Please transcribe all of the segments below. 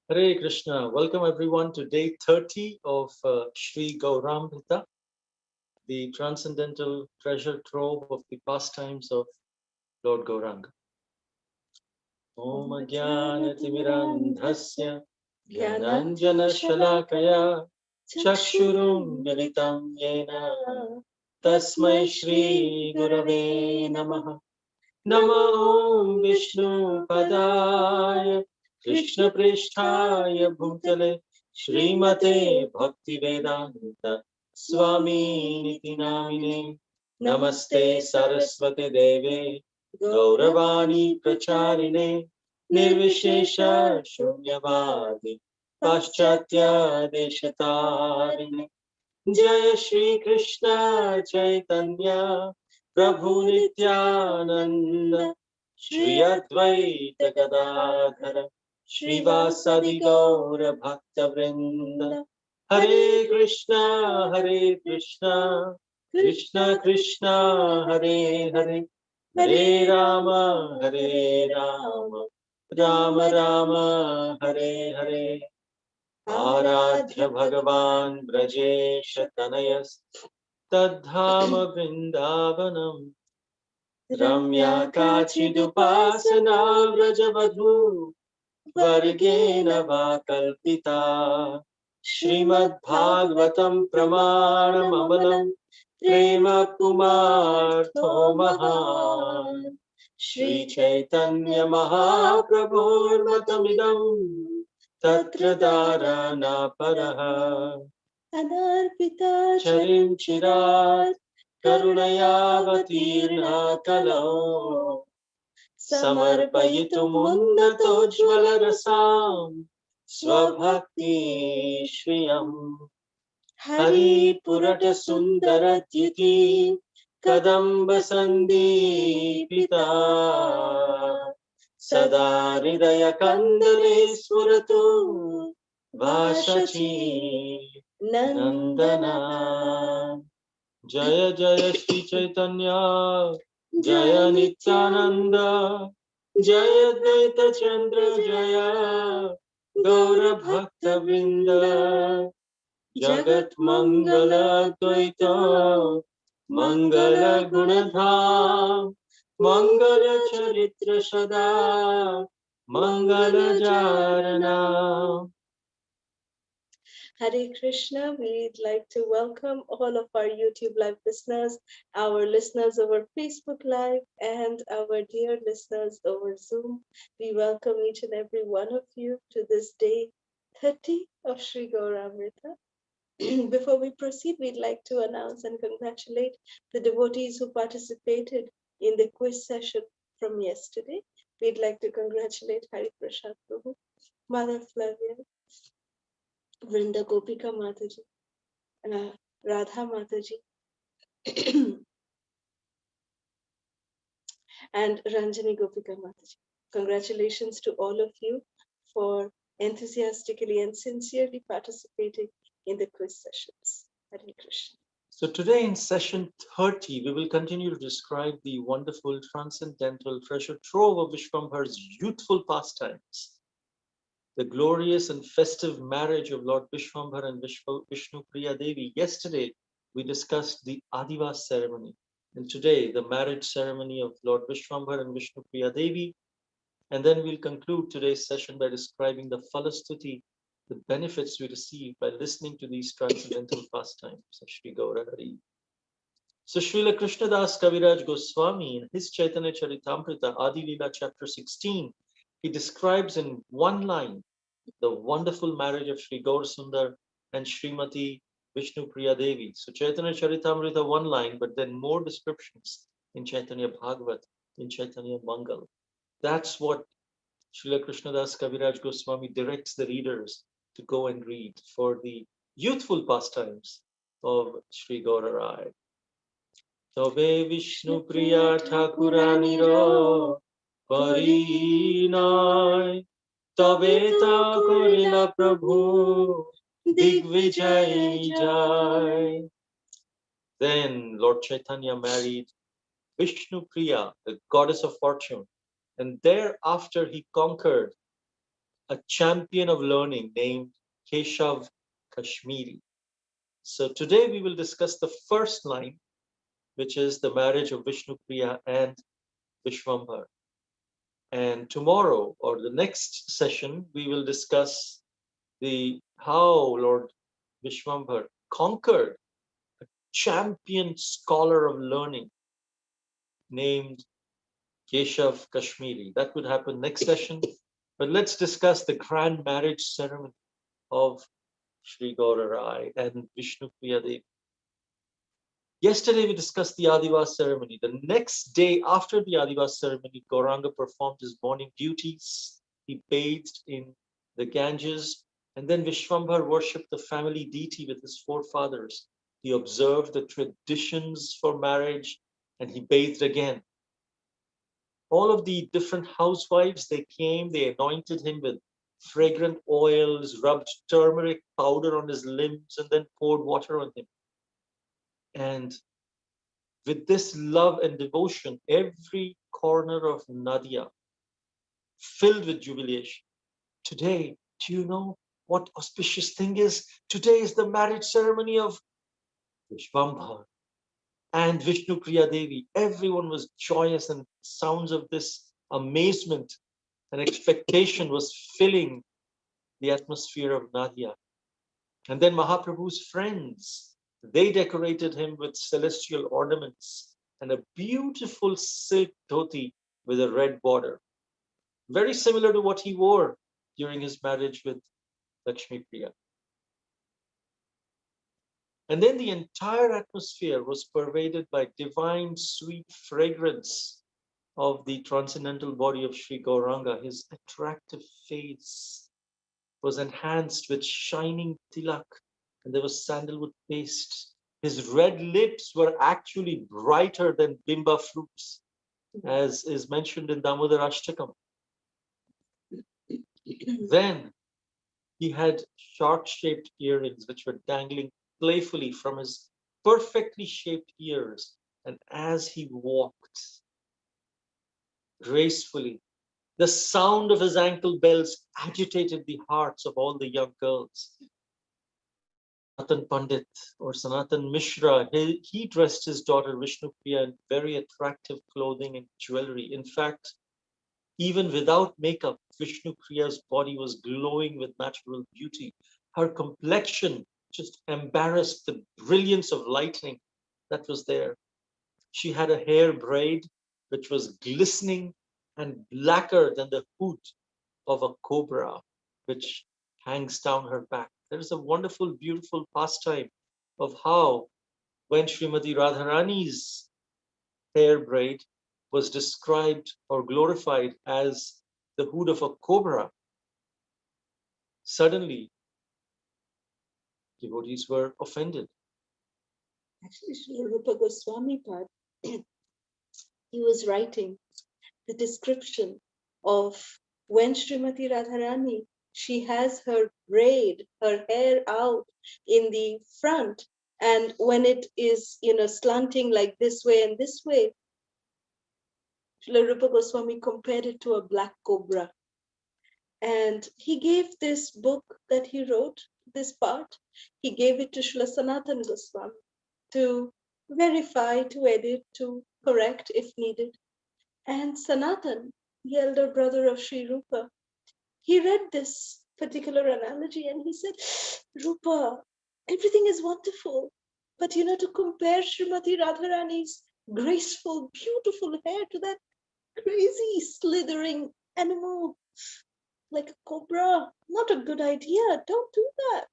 Hare Krishna. Welcome everyone to day 30 of Sri Gauramrita, the transcendental treasure trove of the pastimes of Lord Gauranga. Om Jnana Timirandhasya Jnananjana Shalakaya Chakshurum Militam Yena Tasmai Shri Gurave Namaha. Namo Om Vishnu Padaya Krishna Pristhaya Bhutale Srimate Bhakti Vedanta Swami Niti Namine Namaste Saraswate Deve Gauravani Pracharine Nirvishesha Shunyavadi Paschatya Deshatarine Jai Shri Krishna Chaitanya Prabhu Nityananda Shri Advaita Gadadhara Srivasadi Gaura Bhakta Vrinda Hare Krishna Krishna Krishna Hare Hare Hare Rama Rama Rama Hare Hare आराध्य भगवान् ब्रजेश तनयस् तद्धाम वृन्दावनम् रम्या काचिदुपासना व्रजवधू वर्गेण वा कल्पिता श्रीमद्भागवतं प्रमाणममलं प्रेम कुमार्थो महान् श्रीचैतन्य महाप्रभोर्मतमिदम् तत्र दाराना परः अदर्पिता चरिं चिरात् करुणयावतीर्णा कलौ समर्पयितुमुन्नतोज्ज्वलरसां स्वभक्ति श्रियम् हरिपुरटसुन्दरद्युति कदम्ब सन्दीपिता सदा हृदय कन्दरे स्फुरतु भाषची नन्दना जय जय श्री चैतन्य जय नित्यानंद जय द्वैत चंद्र जय गौर भक्त वृंद जगत मंगल द्वैत मंगल गुणधाम मंगल चरित्र सदा मंगल जारना. Hare Krishna, we'd like to welcome all of our YouTube Live listeners, our listeners over Facebook Live, and our dear listeners over Zoom. We welcome each and every one of you to this day 30 of Sri Gauramrita. Before we proceed, we'd like to announce and congratulate the devotees who participated in the quiz session from yesterday. We'd like to congratulate Hari Prasad Prabhu, Mother Flavia, Vrinda Gopika Mataji, Radha Mataji, and Ranjani Gopika Mataji. Congratulations to all of you for enthusiastically and sincerely participating in the quiz sessions. Hare Krishna. So today in session 30, we will continue to describe the wonderful transcendental treasure trove of Vishwambhar's youthful pastimes. The glorious and festive marriage of Lord Vishvambhar and Vishnu Priya Devi. Yesterday, we discussed the Adivas ceremony. And today, the marriage ceremony of Lord Vishvambhar and Vishnu Priya Devi. And then we'll conclude today's session by describing the Phala Stuti, the benefits we receive by listening to these transcendental pastimes of Sri Gaurahari. So Srila Krishnadas Kaviraj Goswami, in his Chaitanya Charitamrita, Adi Leela chapter 16, he describes in one line the wonderful marriage of Sri Gaur Sundar and Srimati Vishnu Priya Devi. So Chaitanya Charitamrita, one line, but then more descriptions in Chaitanya Bhagavat, in Chaitanya Mangal. That's what Srila Krishnadas Kaviraj Goswami directs the readers to go and read for the youthful pastimes of Sri Gaurarai. Tobe Vishnu Priya Thakuraniro Parinay Tobe ta korila Prabhu Digvijay Jai. Then Lord Chaitanya married Vishnu Priya, the goddess of fortune, and thereafter he conquered a champion of learning named Keshav Kashmiri. So today we will discuss the first line, which is the marriage of Vishnu Priya and Vishvambhar. And tomorrow or the next session, we will discuss how Lord Vishvambhar conquered a champion scholar of learning named Keshav Kashmiri. That would happen next session. But let's discuss the grand marriage ceremony of Sri Gaura Rai and Vishnu Priya Devi. Yesterday we discussed the Adivas ceremony. The next day after the Adivas ceremony, Gauranga performed his morning duties. He bathed in the Ganges, and then Vishwambhar worshipped the family deity with his forefathers. He observed the traditions for marriage, and he bathed again. All of the different housewives, they came, they anointed him with fragrant oils, rubbed turmeric powder on his limbs, and then poured water on him. And with this love and devotion, every corner of Nadia filled with jubilation. Today, do you know what auspicious thing is? Today is the marriage ceremony of Vishvambhar and Vishnu Priya Devi. Everyone was joyous, and sounds of this amazement and expectation was filling the atmosphere of Nadia. And then Mahaprabhu's friends, they decorated him with celestial ornaments and a beautiful silk dhoti with a red border, very similar to what he wore during his marriage with Lakshmi Priya. And then the entire atmosphere was pervaded by divine, sweet fragrance of the transcendental body of Sri Gauranga. His attractive face was enhanced with shining tilak, and there was sandalwood paste. His red lips were actually brighter than bimba fruits, as is mentioned in Damodar Ashtakam. Then he had shark-shaped earrings which were dangling playfully from his perfectly shaped ears. And as he walked gracefully, the sound of his ankle bells agitated the hearts of all the young girls. Sanatan Pandit or Sanatan Mishra, he dressed his daughter Vishnu Priya in very attractive clothing and jewelry. In fact, even without makeup, Vishnu Priya's body was glowing with natural beauty. Her complexion just embarrassed the brilliance of lightning that was there. She had a hair braid which was glistening and blacker than the hood of a cobra, which hangs down her back. There is a wonderful, beautiful pastime of how when Srimati Radharani's hair braid was described or glorified as the hood of a cobra, suddenly devotees were offended. Actually, Srila Rupa Goswami Pad, he was writing the description of when Srimati Radharani, she has her braid, her hair out in the front, and when it is, slanting like this way and this way, Srila Rupa Goswami compared it to a black cobra. And he gave this book that he wrote, this part, he gave it to Srila Sanatan Goswami to verify, to edit, to correct if needed. And Sanatan, the elder brother of Sri Rupa, he read this particular analogy and he said, Rupa, everything is wonderful, but to compare Srimati Radharani's graceful, beautiful hair to that crazy, slithering animal like a cobra, not a good idea. Don't do that.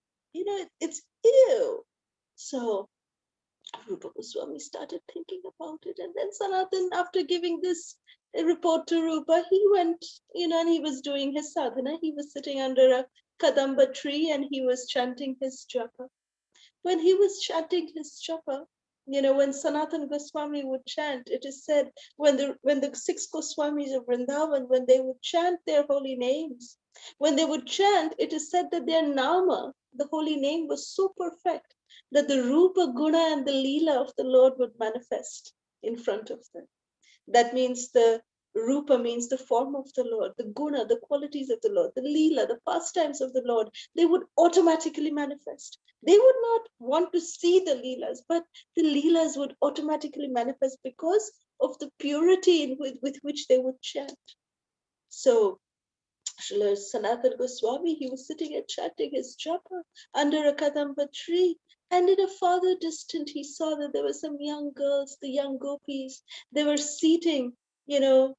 It's ew. So Rupa Goswami started thinking about it. And then Sanatan, after giving this report to Rupa, he went, and he was doing his sadhana. He was sitting under a kadamba tree and he was chanting his japa. When he was chanting his japa, when Sanatan Goswami would chant, it is said when the 6 Goswamis of Vrindavan, when they would chant their holy names, when they would chant, it is said that their nama, the holy name, was so perfect that the Rupa, Guna, and the Leela of the Lord would manifest in front of them. That means the Rupa means the form of the Lord, the guna, the qualities of the Lord, the leela, the pastimes of the Lord, they would automatically manifest. They would not want to see the leelas, but the leelas would automatically manifest because of the purity with which they would chant. So Srila Sanatana Goswami, he was sitting and chanting his japa under a kadamba tree. And in a farther distant, he saw that there were some young girls, the young gopis. They were seating, young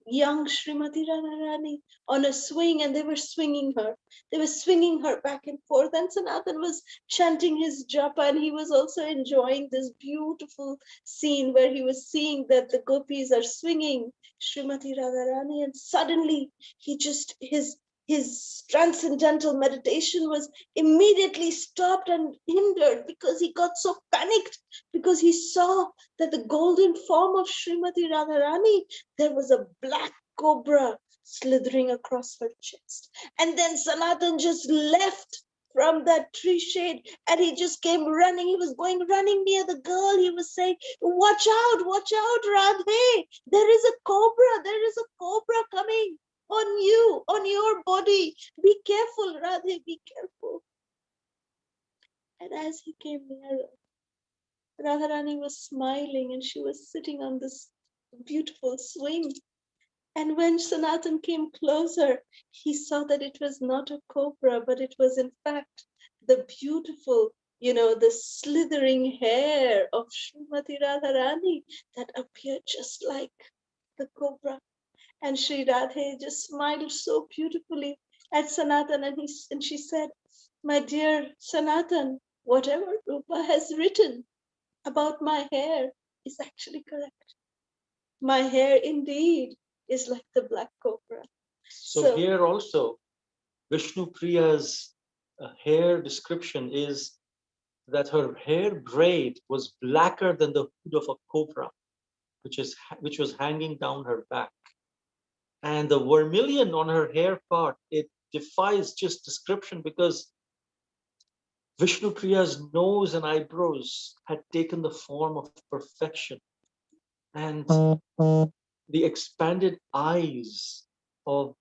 Srimati Radharani on a swing, and they were swinging her. They were swinging her back and forth. And Sanatan was chanting his japa, and he was also enjoying this beautiful scene where he was seeing that the gopis are swinging Srimati Radharani, and suddenly his transcendental meditation was immediately stopped and hindered because he got so panicked, because he saw that the golden form of Srimati Radharani, there was a black cobra slithering across her chest. And then Sanatan just left from that tree shade and he just came running. He was running near the girl. He was saying, watch out, Radhe. There is a cobra coming on you, on your body. Be careful, Radhe, be careful. And as he came nearer, Radharani was smiling and she was sitting on this beautiful swing. And when Sanatan came closer, he saw that it was not a cobra, but it was in fact the beautiful, the slithering hair of Srimati Radharani that appeared just like the cobra. And Sri Radhe just smiled so beautifully at Sanatan, and she said, my dear Sanatan, whatever Rupa has written about my hair is actually correct. My hair indeed is like the black cobra. So here also, Vishnu Priya's hair description is that her hair braid was blacker than the hood of a cobra, which was hanging down her back. And the vermilion on her hair part, it defies just description, because Vishnu Priya's nose and eyebrows had taken the form of perfection. And the expanded eyes of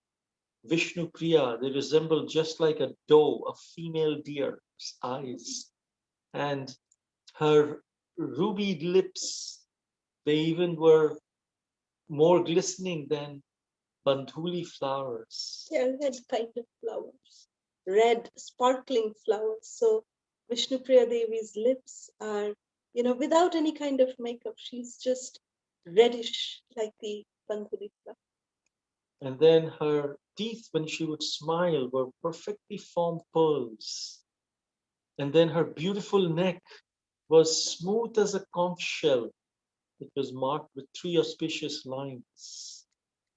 Vishnu Priya, they resemble just like a doe, a female deer's eyes. And her ruby lips, they even were more glistening than bandhuli flowers. They're red kind of flowers, red sparkling flowers. So Vishnu Priya Devi's lips are, without any kind of makeup, she's just reddish like the bandhuli flower. And then her teeth, when she would smile, were perfectly formed pearls. And then her beautiful neck was smooth as a conch shell. It was marked with 3 auspicious lines.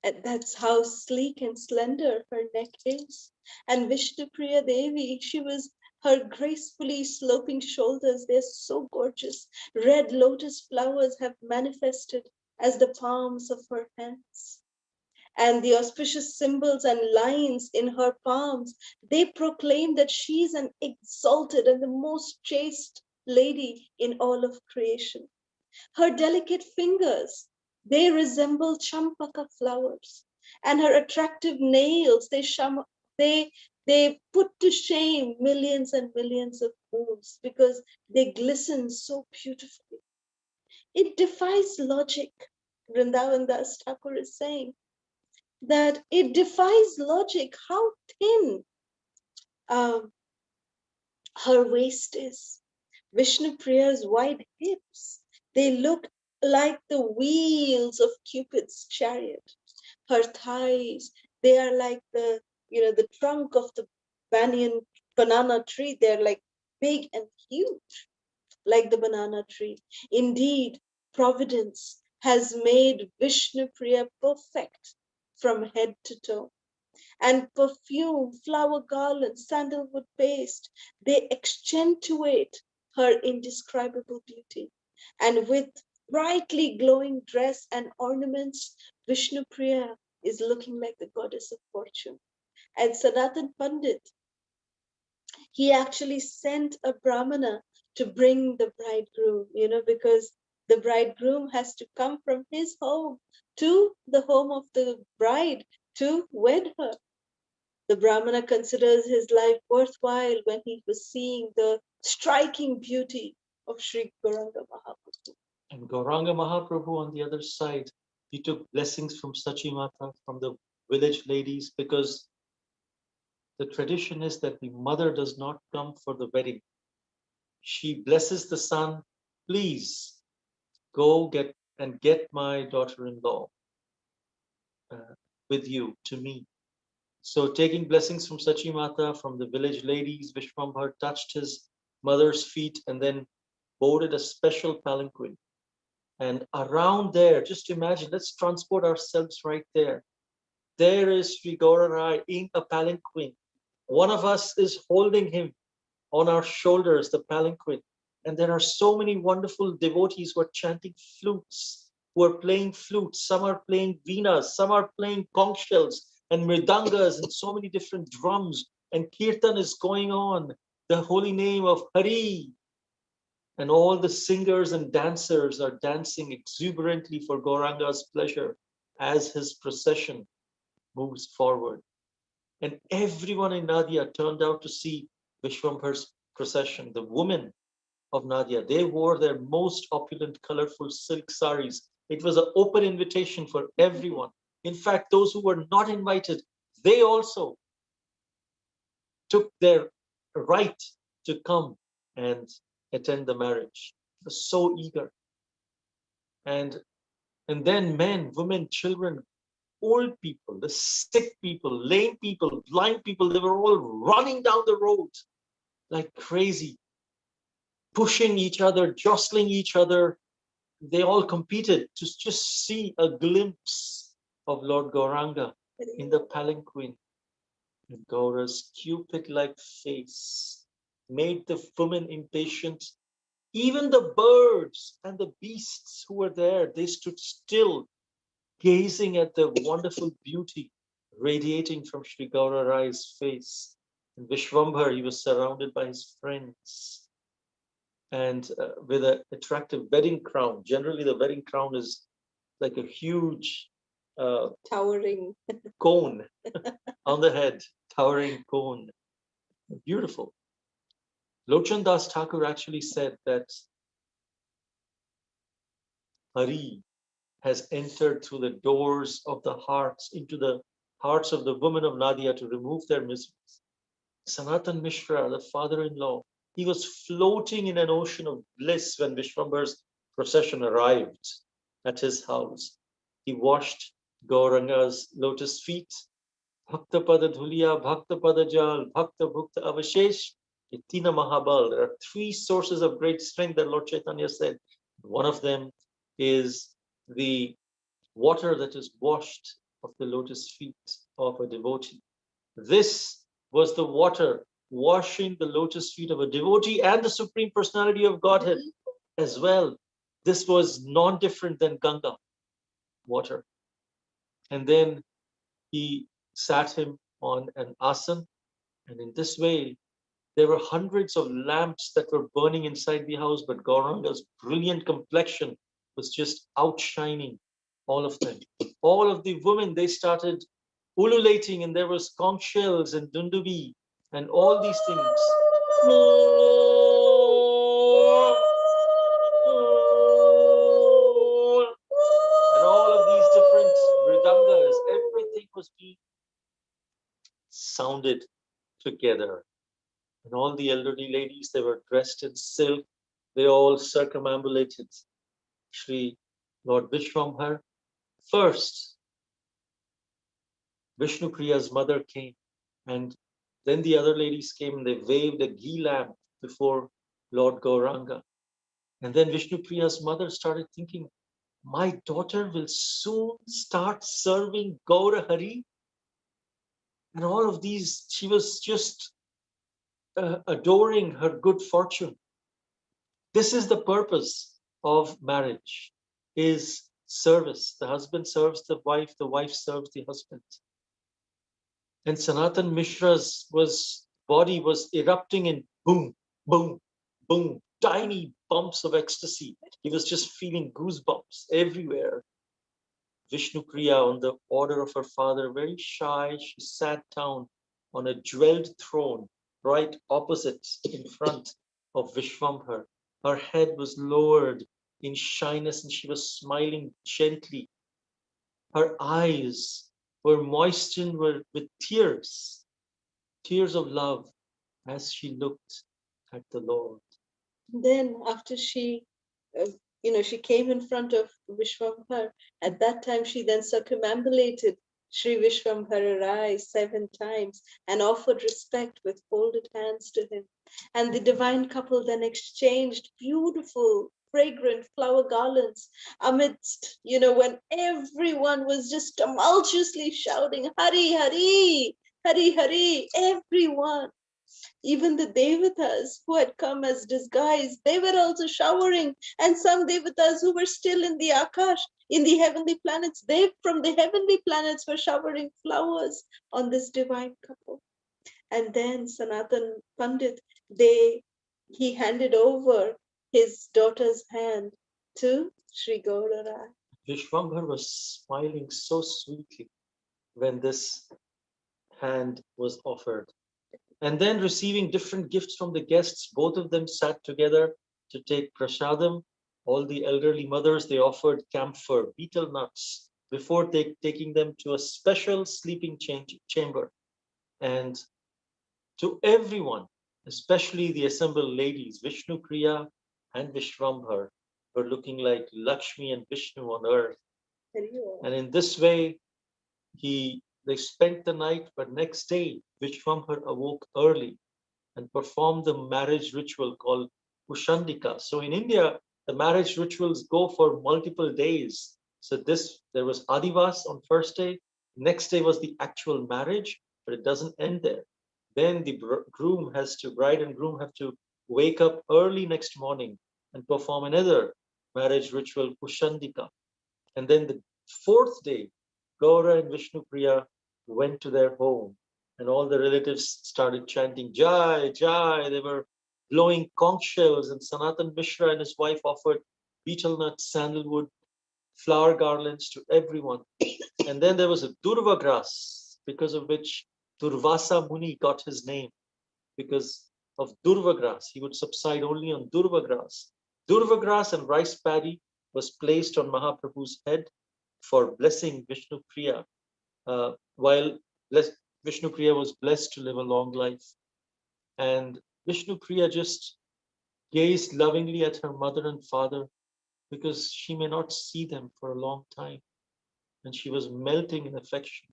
And that's how sleek and slender her neck is. And Vishnu Priya Devi, her gracefully sloping shoulders, they're so gorgeous. Red lotus flowers have manifested as the palms of her hands. And the auspicious symbols and lines in her palms, they proclaim that she's an exalted and the most chaste lady in all of creation. Her delicate fingers, they resemble champaka flowers, and her attractive nails, they put to shame millions and millions of moons because they glisten so beautifully. It defies logic, Vrindavan Das Thakur is saying, that it defies logic how thin her waist is. Vishnu Priya's wide hips, they look like the wheels of Cupid's chariot. Her thighs, they are like the trunk of the banana tree. They're like big and huge, like the banana tree. Indeed, Providence has made Vishnu Priya perfect from head to toe. And perfume, flower garland, sandalwood paste, they accentuate her indescribable beauty. And with brightly glowing dress and ornaments, Vishnu Priya is looking like the goddess of fortune. And Sanatan Pandit, he actually sent a brahmana to bring the bridegroom, because the bridegroom has to come from his home to the home of the bride to wed her. The Brahmana considers his life worthwhile when he was seeing the striking beauty of Sri Gauranga Mahaprabhu. And Gauranga Mahaprabhu on the other side, he took blessings from Sachi Mata, from the village ladies, because the tradition is that the mother does not come for the wedding. She blesses the son, please go get my daughter-in-law with you to me. So taking blessings from Sachi Mata, from the village ladies, Vishvambhar touched his mother's feet and then boarded a special palanquin. And around there, just imagine, let's transport ourselves right there. There is Sri Gaurarai in a palanquin. One of us is holding him on our shoulders, the palanquin. And there are so many wonderful devotees who are chanting flutes, who are playing flutes. Some are playing veenas, some are playing conch shells and mridangas and so many different drums. And kirtan is going on, the holy name of Hari. And all the singers and dancers are dancing exuberantly for Gauranga's pleasure as his procession moves forward. And everyone in Nadia turned out to see Vishwambhar's procession. The women of Nadia, they wore their most opulent, colorful silk saris. It was an open invitation for everyone. In fact, those who were not invited, they also took their right to come and attend the marriage. They were so eager. And then men, women, children, old people, the sick people, lame people, blind people, they were all running down the road like crazy, pushing each other, jostling each other. They all competed to just see a glimpse of Lord Gauranga in the palanquin. And Gaura's cupid-like face made the women impatient. Even the birds and the beasts who were there, they stood still, gazing at the wonderful beauty radiating from Sri Gaurarai's face. And Vishwambhar, he was surrounded by his friends and with an attractive wedding crown. Generally, the wedding crown is like a huge towering cone on the head, towering cone. Beautiful. Lochan Das Thakur actually said that Hari has entered through the doors of the hearts into the hearts of the women of Nadia to remove their miseries. Sanatan Mishra, the father-in-law, he was floating in an ocean of bliss when Vishwambhar's procession arrived at his house. He washed Gauranga's lotus feet. Bhakta Pada Dhuliya, Bhakta Pada Jal, Bhakta Bhukta Avashesh, Itina Mahabal. There are three sources of great strength that Lord Chaitanya said. One of them is the water that is washed of the lotus feet of a devotee. This was the water washing the lotus feet of a devotee and the Supreme Personality of Godhead as well. This was non-different than Ganga water. And then he sat him on an asan, and in this way, there were hundreds of lamps that were burning inside the house, but Gauranga's brilliant complexion was just outshining all of them. All of the women, they started ululating, and there was conch shells and dundubi and all these things. And all of these different mridangas, everything was being sounded together. And all the elderly ladies, they were dressed in silk. They all circumambulated Sri Lord Vishwambhar. First, Vishnu Priya's mother came, and then the other ladies came and they waved a ghee lamp before Lord Gauranga. And then Vishnu Priya's mother started thinking, my daughter will soon start serving Gaura Hari. And all of these, she was just adoring her good fortune. This is the purpose of marriage, is service. The husband serves the wife serves the husband. And Sanatan Mishra's body was erupting in boom, boom, boom, tiny bumps of ecstasy. He was just feeling goosebumps everywhere. Vishnu Priya, on the order of her father, very shy, she sat down on a jeweled throne right opposite in front of Vishvambhar. Her head was lowered in shyness and she was smiling gently. Her eyes were moistened with tears, tears of love as she looked at the Lord. Then after uh, she came in front of Vishwambhar. At that time, she then circumambulated Sri Vishwambhararai 7 times and offered respect with folded hands to him. And the divine couple then exchanged beautiful, fragrant flower garlands amidst, when everyone was just tumultuously shouting, Hari, Hari, Hari, Hari, everyone. Even the devatas who had come as disguise, they were also showering. And some devatas who were still in the Akash, in the heavenly planets, they from the heavenly planets were showering flowers on this divine couple. And then Sanatan Pandit, he handed over his daughter's hand to Sri Gaurara. Vishwambhar was smiling so sweetly when this hand was offered. And then receiving different gifts from the guests, both of them sat together to take prasadam. All the elderly mothers, they offered camphor, betel nuts, before taking them to a special sleeping chamber. And to everyone, especially the assembled ladies, Vishnu Priya and Vishvambhar were looking like Lakshmi and Vishnu on earth. And in this way, they spent the night, but next day, Vishwambhar awoke early and performed the marriage ritual called Kushandika. So in India, the marriage rituals go for multiple days. So there was Adivas on first day. Next day was the actual marriage, but it doesn't end there. Then the bride and groom have to wake up early next morning and perform another marriage ritual, Kushandika. And then the fourth day, Gaura and Vishnu Priya went to their home, and all the relatives started chanting Jai, Jai. They were blowing conch shells, and Sanatan Mishra and his wife offered betel nuts, sandalwood, flower garlands to everyone. And then there was a Durva grass, because of which Durvasa Muni got his name, because of Durva grass. He would subside only on Durva grass. Durva grass and rice paddy was placed on Mahaprabhu's head for blessing Vishnu Priya, while Vishnu Priya was blessed to live a long life. And Vishnu Priya just gazed lovingly at her mother and father because she may not see them for a long time. And she was melting in affection.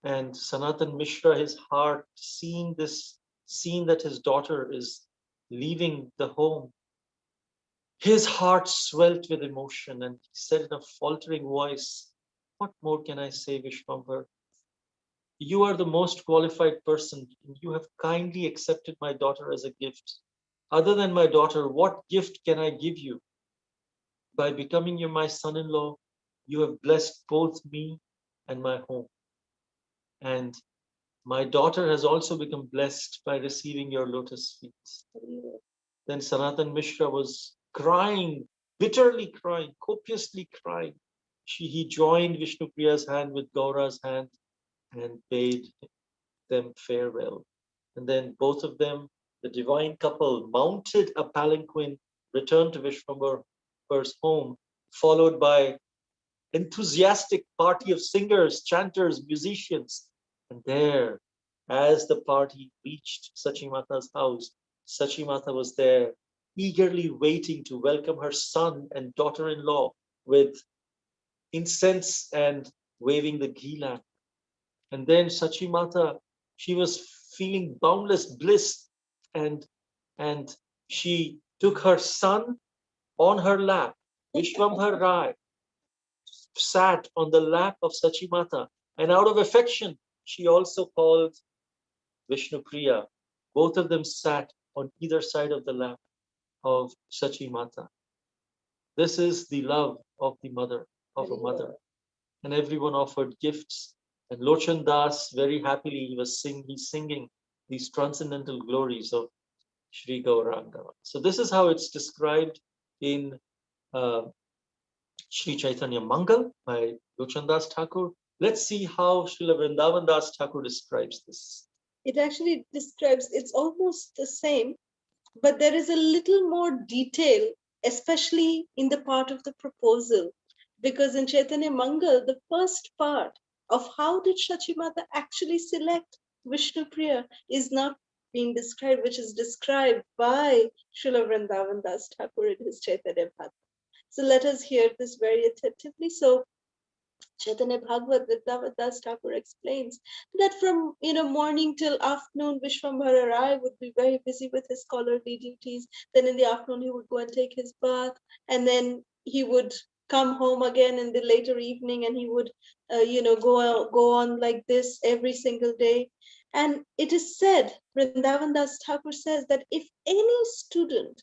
And Sanatan Mishra, his heart, seeing that his daughter is leaving the home, his heart swelled with emotion, and he said in a faltering voice, "What more can I say, Vishwambhar? You are the most qualified person, and you have kindly accepted my daughter as a gift. Other than my daughter, what gift can I give you? By becoming my son-in-law, you have blessed both me and my home. And my daughter has also become blessed by receiving your lotus feet." Then Sanatan Mishra was crying, bitterly crying, copiously crying. He joined Vishnu Priya's hand with Gaura's hand and bade them farewell. And then both of them, the divine couple, mounted a palanquin, returned to Vishwambhar's home, followed by enthusiastic party of singers, chanters, musicians. And there, as the party reached Sachimata's house, Sachimata was there, eagerly waiting to welcome her son and daughter-in-law with incense and waving the ghee lamp. And then Sachimata, she was feeling boundless bliss, and and she took her son on her lap. Vishwambhar Rai sat on the lap of Sachimata, and out of affection, she also called Vishnu Priya. Both of them sat on either side of the lap of Sachimata. This is the love of the mother, of a mother. And everyone offered gifts. And Lochan Das, very happily, he's singing these transcendental glories of Sri Gauranga. So this is how it's described in uh, Sri Chaitanya Mangal by Lochandas Thakur. Let's see how Srila Vrindavan Das Thakur describes this. It actually describes, it's almost the same, but there is a little more detail, especially in the part of the proposal. Because in Chaitanya Mangal, the first part of how did Shachimata actually select Vishnu Priya is not being described, which is described by Srila Vrindavan Das Thakur in his Chaitanya Bhagavad. So let us hear this very attentively. So Chaitanya Bhagavat Vrindavan Das Thakur explains that from morning till afternoon, Vishvambhar Rai would be very busy with his scholarly duties. Then in the afternoon, he would go and take his bath, and then he would come home again in the later evening, and he would, go on like this every single day. And it is said, Vrindavan Das Thakur says that if any student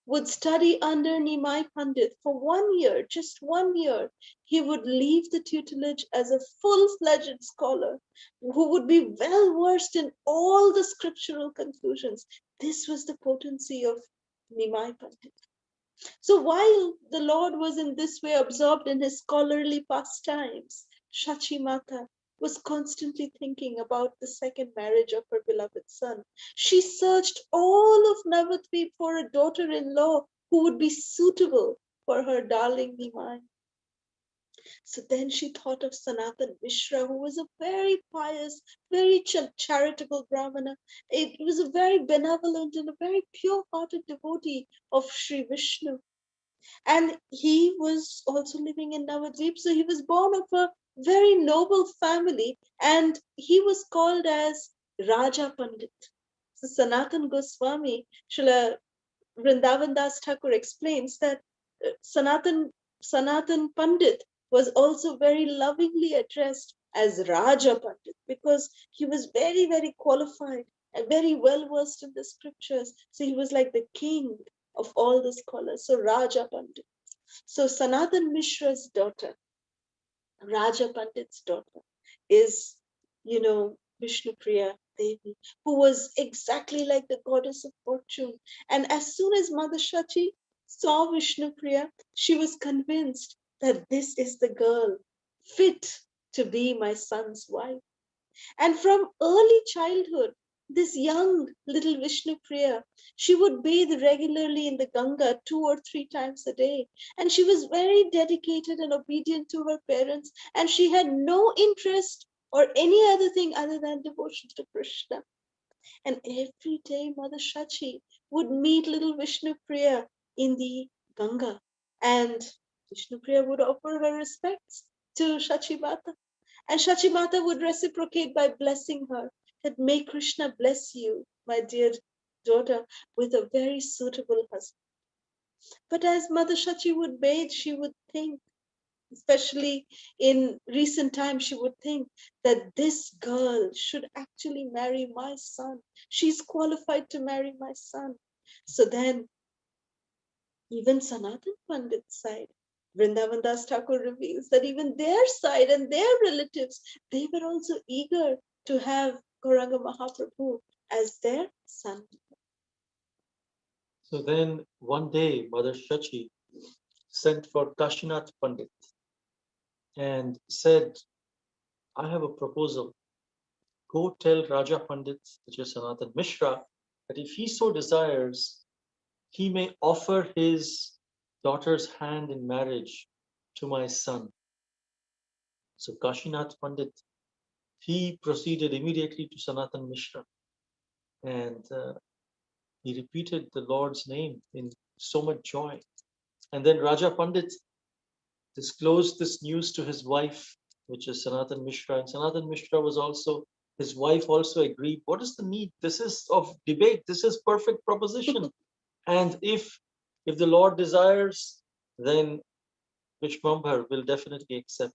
would study under Nimai Pandit for 1 year, just 1 year, he would leave the tutelage as a full-fledged scholar who would be well versed in all the scriptural conclusions. This was the potency of Nimai Pandit. So while the Lord was in this way absorbed in his scholarly pastimes, Shachimata was constantly thinking about the second marriage of her beloved son. She searched all of Navadvip for a daughter-in-law who would be suitable for her darling Nimai. So then she thought of Sanatan Mishra, who was a very pious, very charitable Brahmana. It was a very benevolent and a very pure-hearted devotee of Sri Vishnu. And he was also living in Navadvip. So he was born of a very noble family, and he was called as Raja Pandit. So Sanatan Goswami, Srila Vrindavan Das Thakur explains that Sanatan Pandit was also very lovingly addressed as Raja Pandit because he was very, very qualified and very well versed in the scriptures. So he was like the king of all the scholars. So Raja Pandit. So Sanatan Mishra's daughter, Raja Pandit's daughter, is, Vishnu Priya Devi, who was exactly like the goddess of fortune. And as soon as Mother Shachi saw Vishnu Priya, she was convinced that this is the girl fit to be my son's wife. And from early childhood, this young little Vishnu Priya, she would bathe regularly in the Ganga 2 or 3 times a day. And she was very dedicated and obedient to her parents. And she had no interest or any other thing other than devotion to Krishna. And every day, Mother Shachi would meet little Vishnu Priya in the Ganga. And Vishnu Priya would offer her respects to Shachi Mata. And Shachimata would reciprocate by blessing her, that may Krishna bless you, my dear daughter, with a very suitable husband. But as Mother Shachi would bathe, she would think, especially in recent times, she would think that this girl should actually marry my son. She's qualified to marry my son. So then, even Sanatan Pandit's side, Vrindavan Das Thakur reveals that even their side and their relatives, they were also eager to have Gauranga Mahaprabhu as their son. So then one day, Mother Shachi sent for Kashinath Pandit and said, I have a proposal. Go tell Raja Pandit, which is Sanatan Mishra, that if he so desires, he may offer his daughter's hand in marriage to my son. So Kashinath Pandit, he proceeded immediately to Sanatan Mishra and he repeated the Lord's name in so much joy. And then Raja Pandit disclosed this news to his wife, which is Sanatan Mishra. And Sanatan Mishra was also, his wife also agreed. What is the need? This is of debate. This is perfect proposition. And if the Lord desires, then Vishwambhar will definitely accept.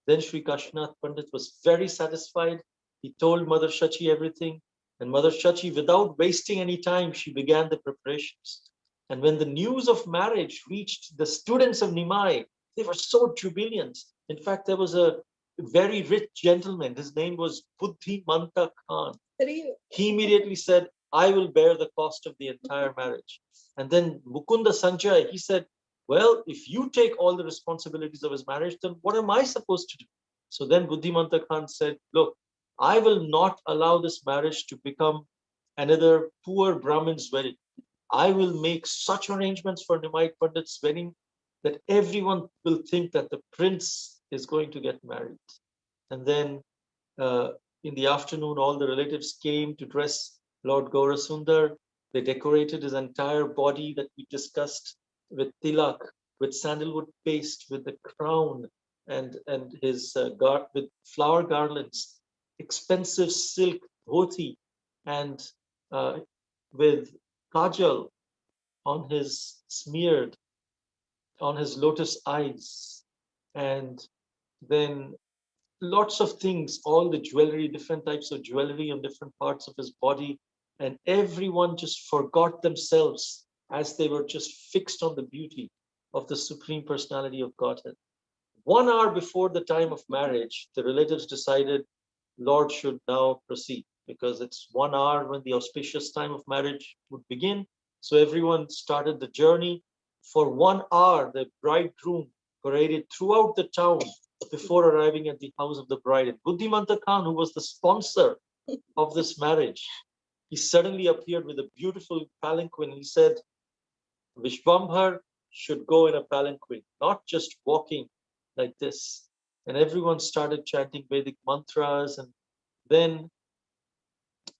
Then Sri Kashinath Pandit was very satisfied. He told Mother Shachi everything. And Mother Shachi, without wasting any time, she began the preparations. And when the news of marriage reached the students of Nimai, they were so jubilant. In fact, there was a very rich gentleman. His name was Buddhi Manta Khan. He immediately said, I will bear the cost of the entire marriage. And then Mukunda Sanjay, he said, well, if you take all the responsibilities of his marriage, then what am I supposed to do? So then Buddhimanta Khan said, look, I will not allow this marriage to become another poor Brahmin's wedding. I will make such arrangements for Nimai Pandit's wedding that everyone will think that the prince is going to get married. And then uh, in the afternoon, all the relatives came to dress Lord Gaurasundar. They decorated his entire body that we discussed with tilak, with sandalwood paste, with the crown, and his with flower garlands, expensive silk dhoti, and uh, with kajal on his smeared on his lotus eyes, and then lots of things, all the jewelry, different types of jewelry on different parts of his body, and everyone just forgot themselves as they were just fixed on the beauty of the Supreme Personality of Godhead. 1 hour before the time of marriage, the relatives decided Lord should now proceed because it's 1 hour when the auspicious time of marriage would begin. So everyone started the journey. For 1 hour, the bridegroom paraded throughout the town before arriving at the house of the bride. And Buddhimanta Khan, who was the sponsor of this marriage, he suddenly appeared with a beautiful palanquin. He said, Vishvambhar should go in a palanquin, not just walking like this. And everyone started chanting Vedic mantras. And then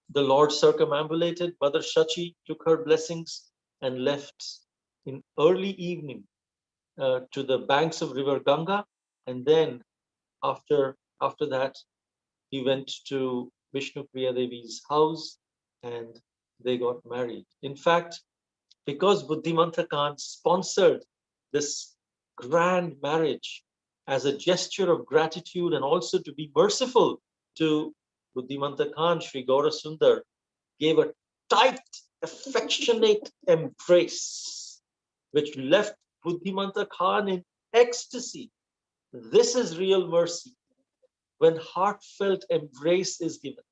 the Lord circumambulated. Mother Shachi took her blessings and left in early evening to the banks of River Ganga. And then after that, he went to Vishnu Priya Devi's house and they got married. In fact, because Buddhimanta Khan sponsored this grand marriage as a gesture of gratitude and also to be merciful to Buddhimanta Khan, Sri Gaurasundar gave a tight, affectionate embrace, which left Buddhimanta Khan in ecstasy. This is real mercy when heartfelt embrace is given.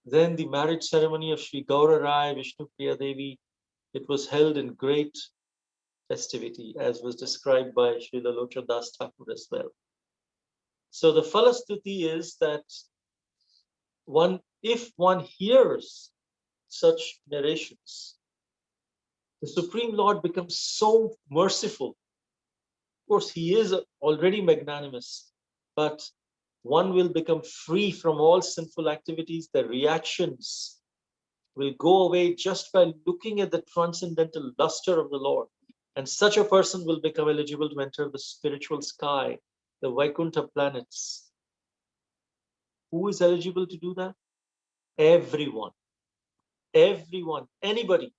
Then the marriage ceremony of Sri Gaura Rai, Vishnu Priya Devi, it was held in great festivity, as was described by Srila Lochon Das Thakur as well. So the Phala Stuti is that if one hears such narrations, the Supreme Lord becomes so merciful. Of course, he is already magnanimous, but one will become free from all sinful activities. The reactions will go away just by looking at the transcendental luster of the Lord. And such a person will become eligible to enter the spiritual sky, the Vaikuntha planets. Who is eligible to do that? Everyone. Everyone. Anybody.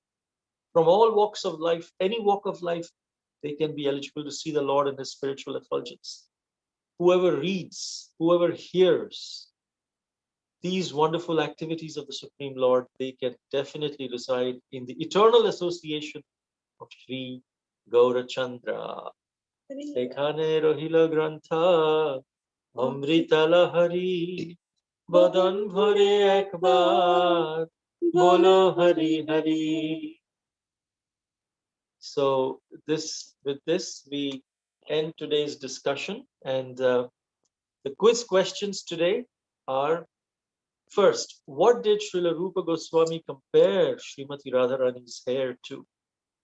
From all walks of life, any walk of life, they can be eligible to see the Lord in his spiritual effulgence. Whoever reads, whoever hears these wonderful activities of the Supreme Lord, they can definitely reside in the eternal association of Sri Gaurachandra. Ekhane rohila grantha, Amrita lahari, badan bhore ekbar, bolo hari hari. So with this, we end today's discussion. And the quiz questions today are, first, what did Srila Rupa Goswami compare Srimati Radharani's hair to?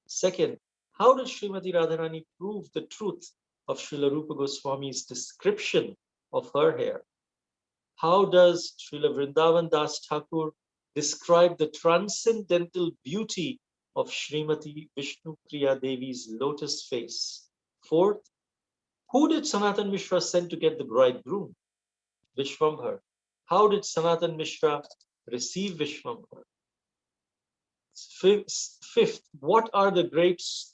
Second, how did Srimati Radharani prove the truth of Srila Rupa Goswami's description of her hair? How does Srila Vrindavan Das Thakur describe the transcendental beauty of Srimati Vishnu Priya Devi's lotus face? Fourth, who did Sanatan Mishra send to get the bridegroom? Vishwambhar. How did Sanatan Mishra receive Vishwambhar? Fifth, what are the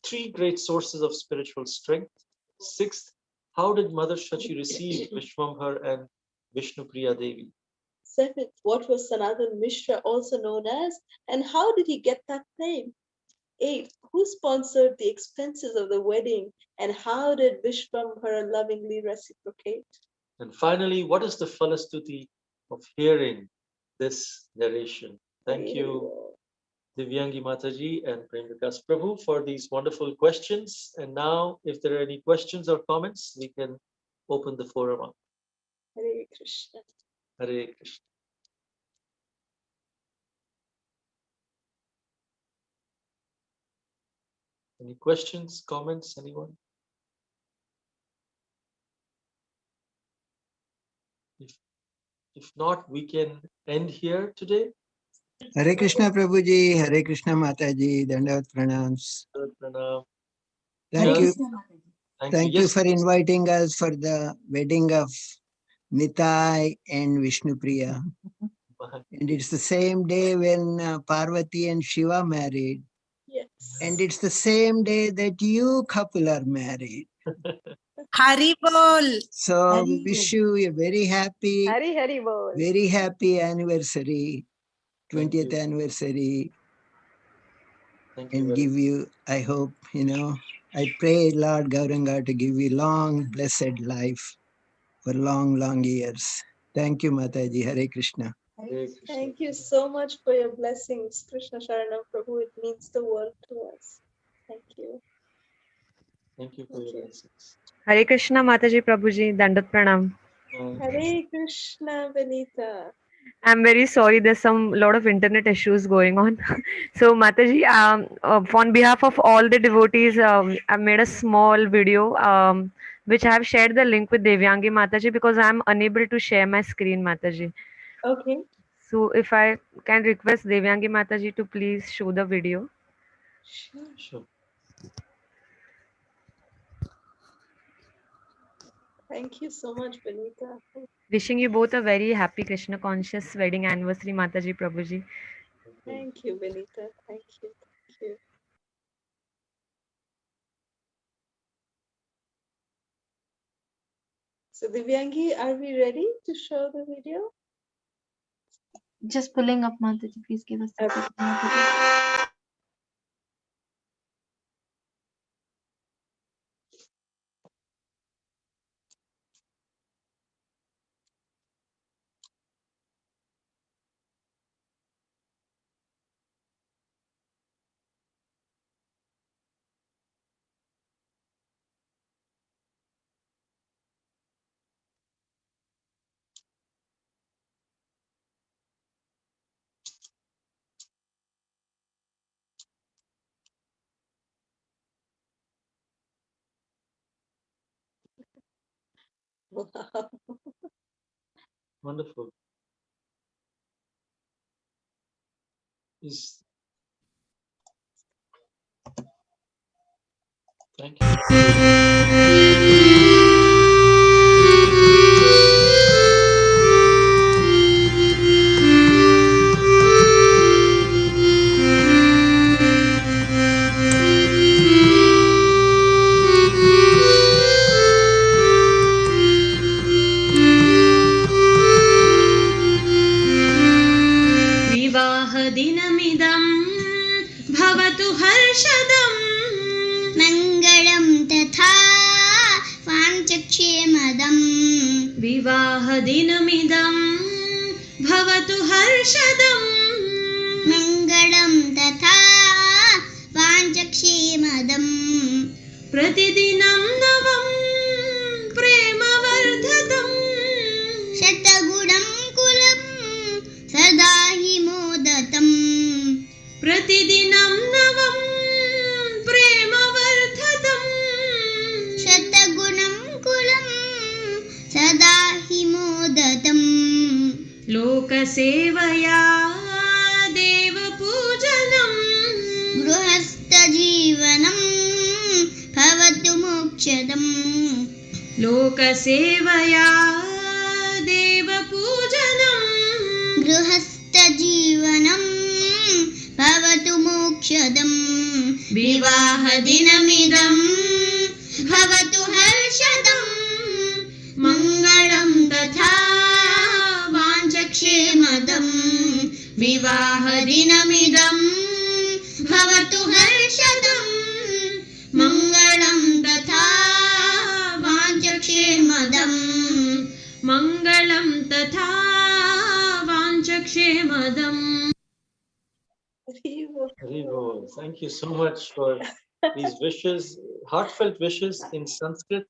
three great sources of spiritual strength? Sixth, how did Mother Shachi receive Vishwambhar and Vishnu Priya Devi? Seventh, what was Sanatan Mishra also known as, and how did he get that name? Eighth, who sponsored the expenses of the wedding, and how did Vishvambhara lovingly reciprocate? And finally, what is the Phala Stuti of hearing this narration? Thank you. Divyangi Mataji and Prem Vikas Prabhu for these wonderful questions. And now, if there are any questions or comments, we can open the forum up. Hare Krishna. Hare Krishna. Any questions, comments, anyone? If not, we can end here today. Hare Krishna Prabhuji, Hare Krishna Mataji, Dandavat Pranams. Pranam. Thank you. Thank you. You for inviting us for the wedding of Nitai and Vishnu Priya. And it's the same day when Parvati and Shiva married. Yes. And it's the same day that you couple are married. Hari Bol. So we wish you a very happy, Hari Bol. very happy anniversary, Thank 20th you. anniversary. Thank you And very give you, I hope, I pray Lord Gauranga to give you long, blessed life for long, long years. Thank you, Mataji. Hare Krishna. Hare Krishna. Thank you so much for your blessings, Krishna Sharanam Prabhu. It means the world to us. Thank you. Thank you for your blessings. Hare Krishna Mataji Prabhuji, Dandat Pranam. Hare Krishna, Benita. I'm very sorry, there's some lot of internet issues going on. So Mataji, on behalf of all the devotees, I made a small video which I have shared the link with Devyangi Mataji because I'm unable to share my screen, Mataji. Okay. So if I can request Devyangi Mataji to please show the video. Sure. Thank you so much, Benita. Wishing you both a very happy Krishna conscious wedding anniversary, Mataji Prabhuji. Thank you, Benita. Thank you. Thank you. So, Divyangi, are we ready to show the video? Just pulling up, Mataji. Please give us a Okay. second, Mataji. Wow. Wonderful. Thank you. विवाहदिनमिदं भवतु हर्षदं मङ्गलं तथा वाञ्छक्षेमदं विवाहदिनमिदं भवतु हर्षदं मङ्गलं तथा वाञ्छक्षेमदं प्रतिदिनं नवं प्रेमवर्धतं शतगुणं कुलं सदा हि मोदतं प्रतिदिनं नवं प्रेमवर्धतं शतगुणं कुलं सदा हि मोदतं लोकसेवया देवपूजनं गृहस्थजीवनं भवतु मोक्षदं लोकसेवया देवपूजनं गृहस्थजीवनं भवतु मोक्षदं विवाहदिनमिदं भवतु हर्षदं मङ्गलं तथा वाञ्छक्षेमदं विवाहदिनमिदं भवतु हर्षदं मङ्गलं तथा वाञ्छक्षेमदं मङ्गलं तथा वाञ्छक्षेमदम् Hari Haribol. Thank you so much for these wishes, heartfelt wishes in Sanskrit.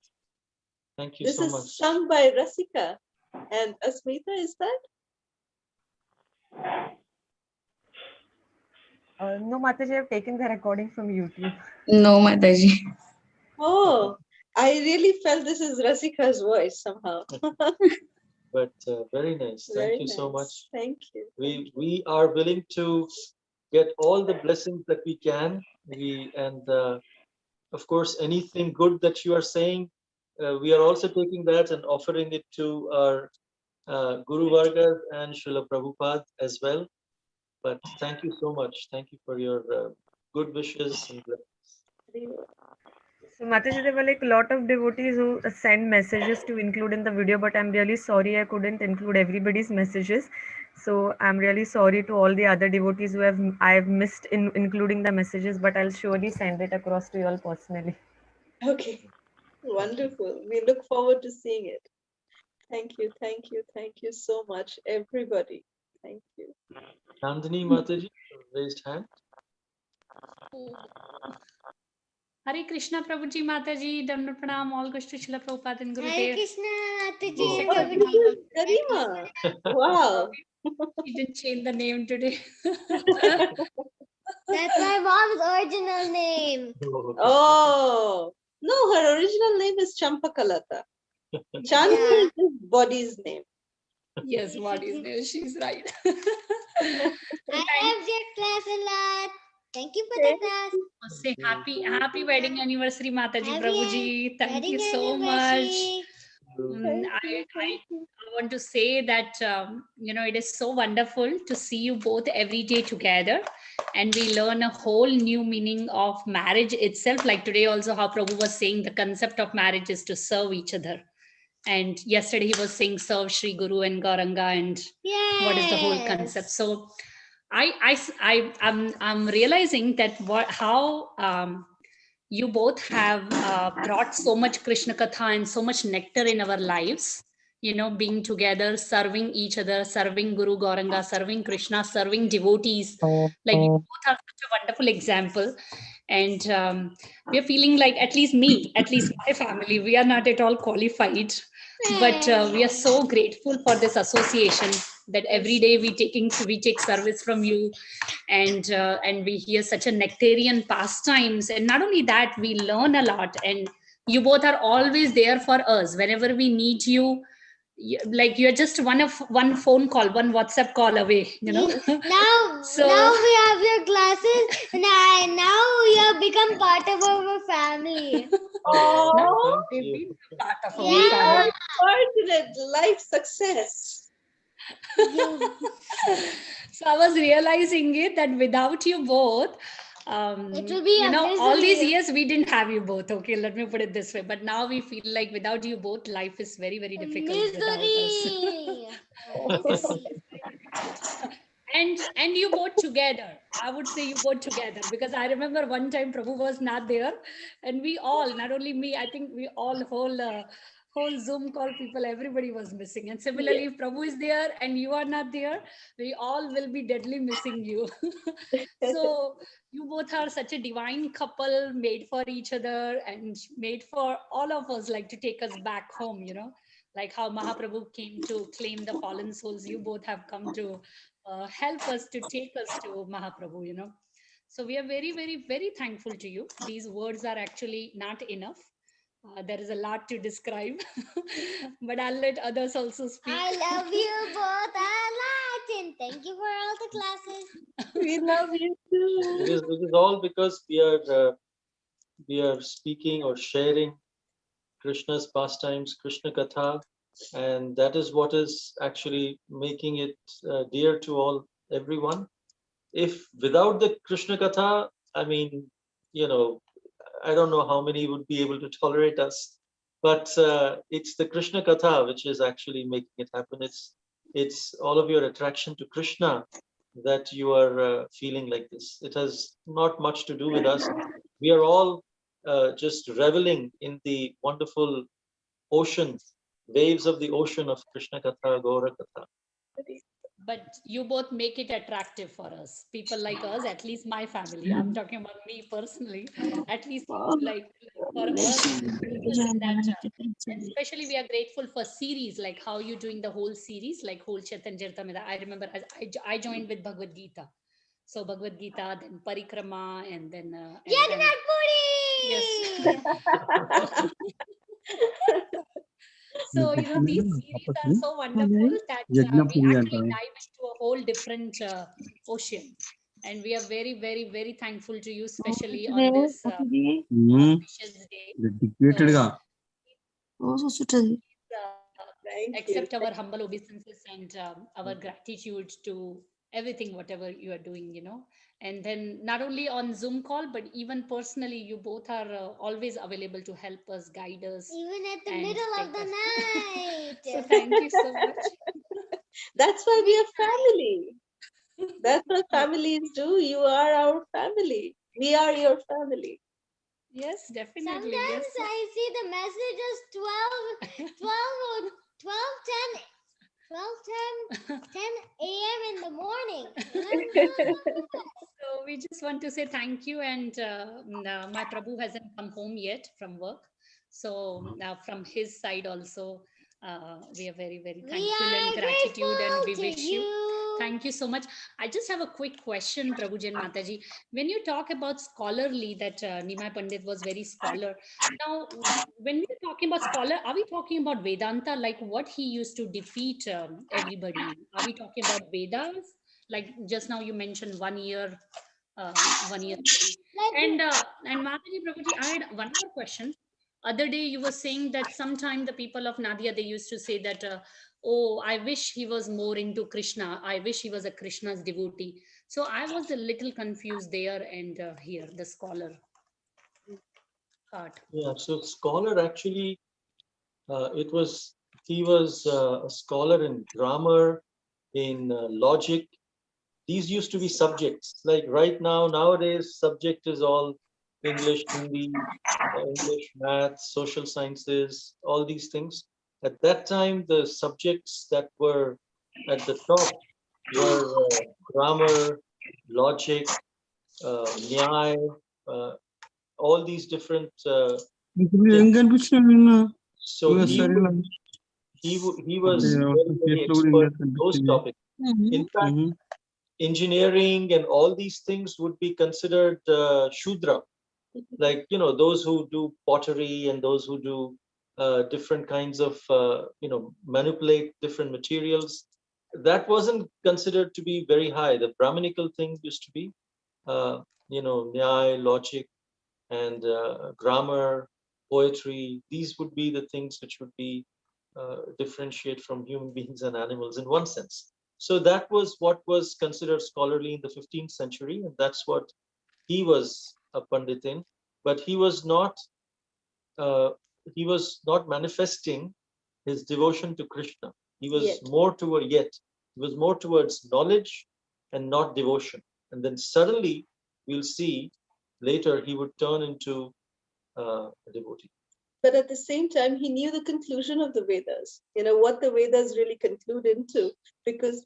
Thank you This so is much. sung by Rasika. And Asmita, is that? No, Mataji, I've taken the recording from YouTube. No, Mataji. Oh, I really felt this is Rasika's voice somehow. But very nice. Thank Very you so nice. much. Thank you. We are willing to get all the blessings that we can. Of course, anything good that you are saying, we are also taking that and offering it to our Guru Vargas and Srila Prabhupada as well. But thank you so much. Thank you for your good wishes and blessings. So, Mataji, there were like a lot of devotees who send messages to include in the video, but I'm really sorry I couldn't include everybody's messages. So, I'm really sorry to all the other devotees who I've missed in including the messages, but I'll surely send it across to you all personally. Okay. Wonderful. We look forward to seeing it. Thank you. Thank you. Thank you so much, everybody. Thank you. Nandini Mataji, raised hand. Hare Krishna Prabhuji Mataji, Dandavat Pranam, all goes to Srila Prabhupada and Hare Gurudev. Krishna, Mataji. Oh. Oh, this is Garima. Wow. She didn't change the name today. That's my mom's original name. Oh, no, her original name is Champakalata. Chandni is his body's name. Yes, what is name? She's right. I have your class a lot. Thank you for the class. Say happy wedding anniversary, Mataji Happy Prabhuji. Thank you wedding so much. anniversary. I want to say that it is so wonderful to see you both every day together, and we learn a whole new meaning of marriage itself. Like today also, how Prabhu was saying the concept of marriage is to serve each other. And yesterday he was saying serve Sri Guru and Gauranga and what is the whole concept. So I'm realizing that how you both have brought so much Krishna Katha and so much nectar in our lives, being together, serving each other, serving Guru Gauranga, serving Krishna, serving devotees. Like you both are such a wonderful example. And we are feeling like, at least my family, we are not at all qualified, but we are so grateful for this association that every day we take service from you, and we hear such a nectarian pastimes. And not only that, we learn a lot, and you both are always there for us whenever we need you. Like you're just one phone call, one WhatsApp call away, Now, So- now we have your classes, and now you have become part of our family. Oh, They've been part of our Yeah. family. fortunate life success. So I was realizing it that without you both, It will be a all these misery. years we didn't have you both. Okay, let me put it this way. But now we feel like without you both, life is very, very difficult without us. Misery. And you both together. I would say you both together, because I remember one time Prabhu was not there, and we all, not only me, I think we all whole Zoom call people, everybody was missing. And similarly, if Prabhu is there and you are not there, we all will be deadly missing you. So you both are such a divine couple, made for each other and made for all of us, like to take us back home, like how Mahaprabhu came to claim the fallen souls. You both have come to help us, to take us to Mahaprabhu, So we are very, very, very thankful to you. These words are actually not enough. There is a lot to describe, but I'll let others also speak. I love you both a lot, and thank you for all the classes. We love you too. It is all because we are speaking or sharing Krishna's pastimes, Krishna Katha, and that is what is actually making it dear to everyone. If without the Krishna Katha, I mean, I don't know how many would be able to tolerate us, but it's the Krishna Katha which is actually making it happen. It's all of your attraction to Krishna that you are feeling like this. It has not much to do with us. We are all just reveling in the wonderful ocean, waves of the ocean of Krishna Katha, Gaura Katha. but you both make it attractive for us. People like us, at least my family. I'm talking about me personally. At least like for us, people in that. And especially we are grateful for series like how you doing the whole series, like whole Chetan Charitamrita. I remember I joined with Bhagavad Gita. So Bhagavad Gita, then Parikrama, and then Jagannath yes. So these series are so wonderful that we actually dive into a whole different ocean, and we are very, very, very thankful to you, especially on this auspicious day. So, accept our humble obeisances and our gratitude to everything, whatever you are doing. And then not only on Zoom call, but even personally, you both are always available to help us, guide us. Even at the and middle of take the us. night. So thank you so much. That's why we are family. That's what families do. You are our family. We are your family. Yes, definitely. Sometimes Yes. I see the messages 10 a.m. in the morning. So we just want to say thank you, and my Prabhu hasn't come home yet from work, so from his side also we are very, very thankful and gratitude, and we wish you. Thank you so much. I just have a quick question, Prabhuji and Mataji. When you talk about scholarly, that Nimai Pandit was very scholar. Now, when we're talking about scholar, are we talking about Vedanta, like what he used to defeat everybody? Are we talking about Vedas? Like just now you mentioned 1 year, 1 year study. And Mataji, Prabhuji, I had one more question. Other day you were saying that sometime the people of Nadia, they used to say that, oh, I wish he was more into Krishna. I wish he was a Krishna's devotee. So I was a little confused there and here, the scholar part. Yeah, so scholar actually, he was a scholar in grammar, in logic. These used to be subjects. Like right now, nowadays, subject is all English, Hindi, English, math, social sciences, all these things. At that time, the subjects that were at the top were grammar, logic, nyaya, uh, all these different things. So he was very, very expert in those topics. In fact, engineering and all these things would be considered Shudra, like those who do pottery and those who do different kinds of manipulate different materials. That wasn't considered to be very high. The Brahminical thing used to be nyaya, logic, and grammar, poetry. These would be the things which would be differentiate from human beings and animals in one sense. So that was what was considered scholarly in the 15th century, and that's what he was a pandit in. But uh, he was not manifesting his devotion to Krishna. He was more towards knowledge and not devotion. And then suddenly we'll see later he would turn into a devotee. But at the same time, he knew the conclusion of the Vedas, what the Vedas really conclude into, because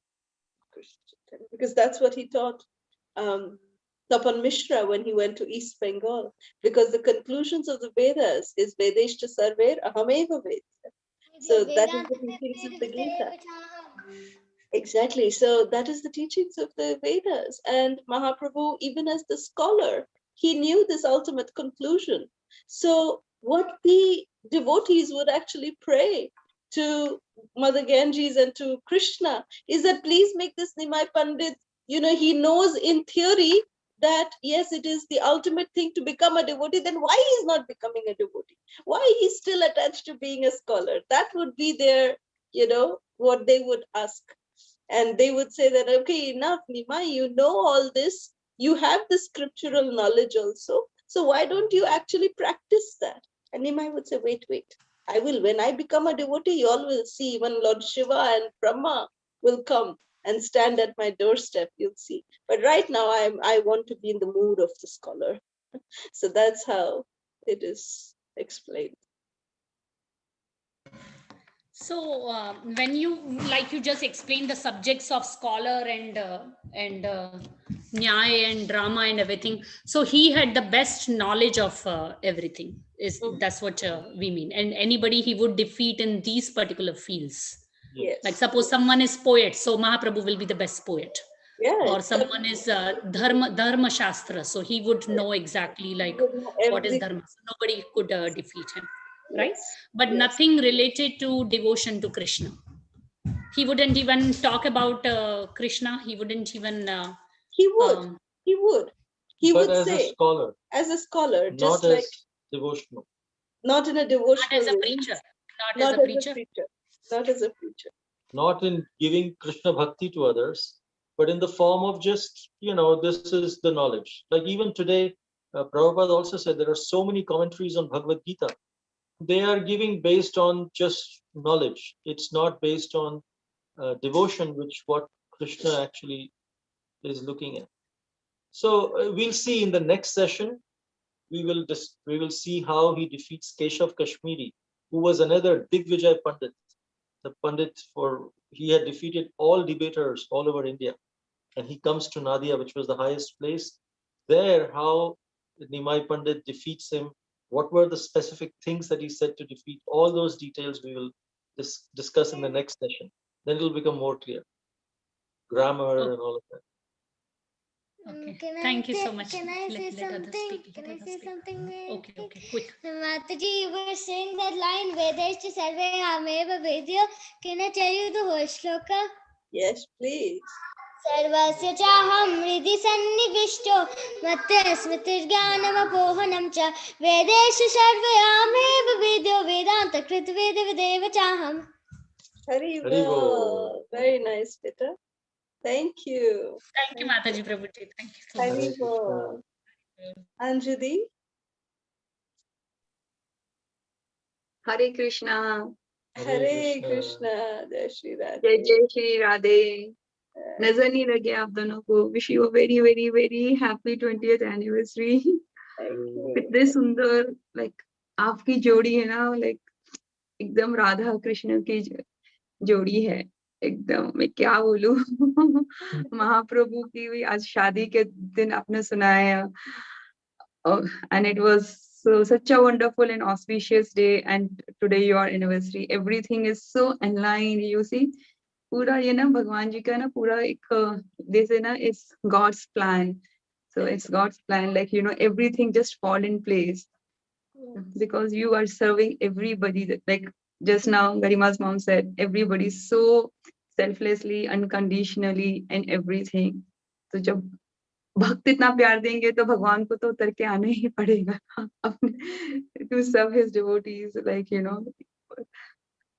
that's what he taught Tapan Mishra when he went to East Bengal, because the conclusions of the Vedas is Vedeshta Sarver Ahameva Vedya. So that is the teachings of the Gita. Exactly. So that is the teachings of the Vedas. And Mahaprabhu, even as the scholar, he knew this ultimate conclusion. So what the devotees would actually pray to Mother Ganges and to Krishna is that please make this Nimai Pandit, he knows in theory that yes, it is the ultimate thing to become a devotee. Then why he's not becoming a devotee? Why he's still attached to being a scholar? That would be their, what they would ask. And they would say that, okay, enough, Nimai, you know all this. You have the scriptural knowledge also. So why don't you actually practice that? And Nimai would say, wait, I will. When I become a devotee, you all will see. Even Lord Shiva and Brahma will come and stand at my doorstep. You'll see. But right now, I want to be in the mood of the scholar. So that's how it is explained. So when you, like you just explained the subjects of scholar and nyaya and drama and everything, so he had the best knowledge of everything. Is that's what we mean? And anybody he would defeat in these particular fields. Yes. Like suppose someone is poet, so Mahaprabhu will be the best poet. Yeah. Or someone is dharma shastra, so he would know exactly like what is dharma. So nobody could defeat him, right? Yes. But Yes. nothing related to devotion to Krishna. He wouldn't even talk about Krishna. He wouldn't even. He would. He would. He but would as say, a scholar, as a scholar, not just as like devotional. not in a Not devotional as a way. preacher. Not as a preacher. Not as a preacher. Not in giving Krishna bhakti to others, but in the form of just, this is the knowledge. Like even today, Prabhupada also said there are so many commentaries on Bhagavad Gita. They are giving based on just knowledge. It's not based on devotion, which what Krishna actually is looking at. So we'll see in the next session. We will see how he defeats Keshav Kashmiri, who was another Digvijay Pandit. The Pandit he had defeated all debaters all over India, and he comes to Nadia, which was the highest place. There, how Nimai Pandit defeats him. What were the specific things that he said to defeat? All those details we will discuss in the next session. Then it will become more clear. Grammar and all of that. Okay. Thank you so much. Can I say something? Can I say something? Okay, quick. Mataji, you were saying that line, Vedeshcha sarve hameva vedya. Can I tell you the whole shloka? Yes, please. सर्वस्य चाहं हृदि सन्निविष्टो मत्ते स्मृतिर्ज्ञानमपोहनं च वेदेषु सर्वयामेव वेद्यो वेदान्तकृत वेदविदेव चाहम्. Hari Bol. Very nice, Peter. Thank you. Thank you, Mataji Prabhuji. Thank you so Hari much. Bol. Anjali. Hare Krishna. Hare Krishna. Jai Shri Radhe. Jai Shri Radhe. नजर नहीं लगे आप दोनों को. Wish you a very very very happy 20th anniversary. कितने सुंदर like आपकी जोड़ी है ना, like एकदम राधा कृष्ण की जोड़ी है एकदम. मैं क्या बोलूं. महाप्रभु की भी आज शादी के दिन आपने सुनाया, and it was such a wonderful and auspicious day, and today your anniversary, everything is so aligned. You see, पूरा ये ना भगवान जी का ना पूरा एक जैसे ना it's God's plan. So it's God's plan, like everything just fall in place because you are serving everybody. Like just now Garima's mom said, everybody so selflessly, unconditionally and everything. So जब भक्त इतना प्यार देंगे तो भगवान को तो उतर के आना ही पड़ेगा अपने to serve his devotees, like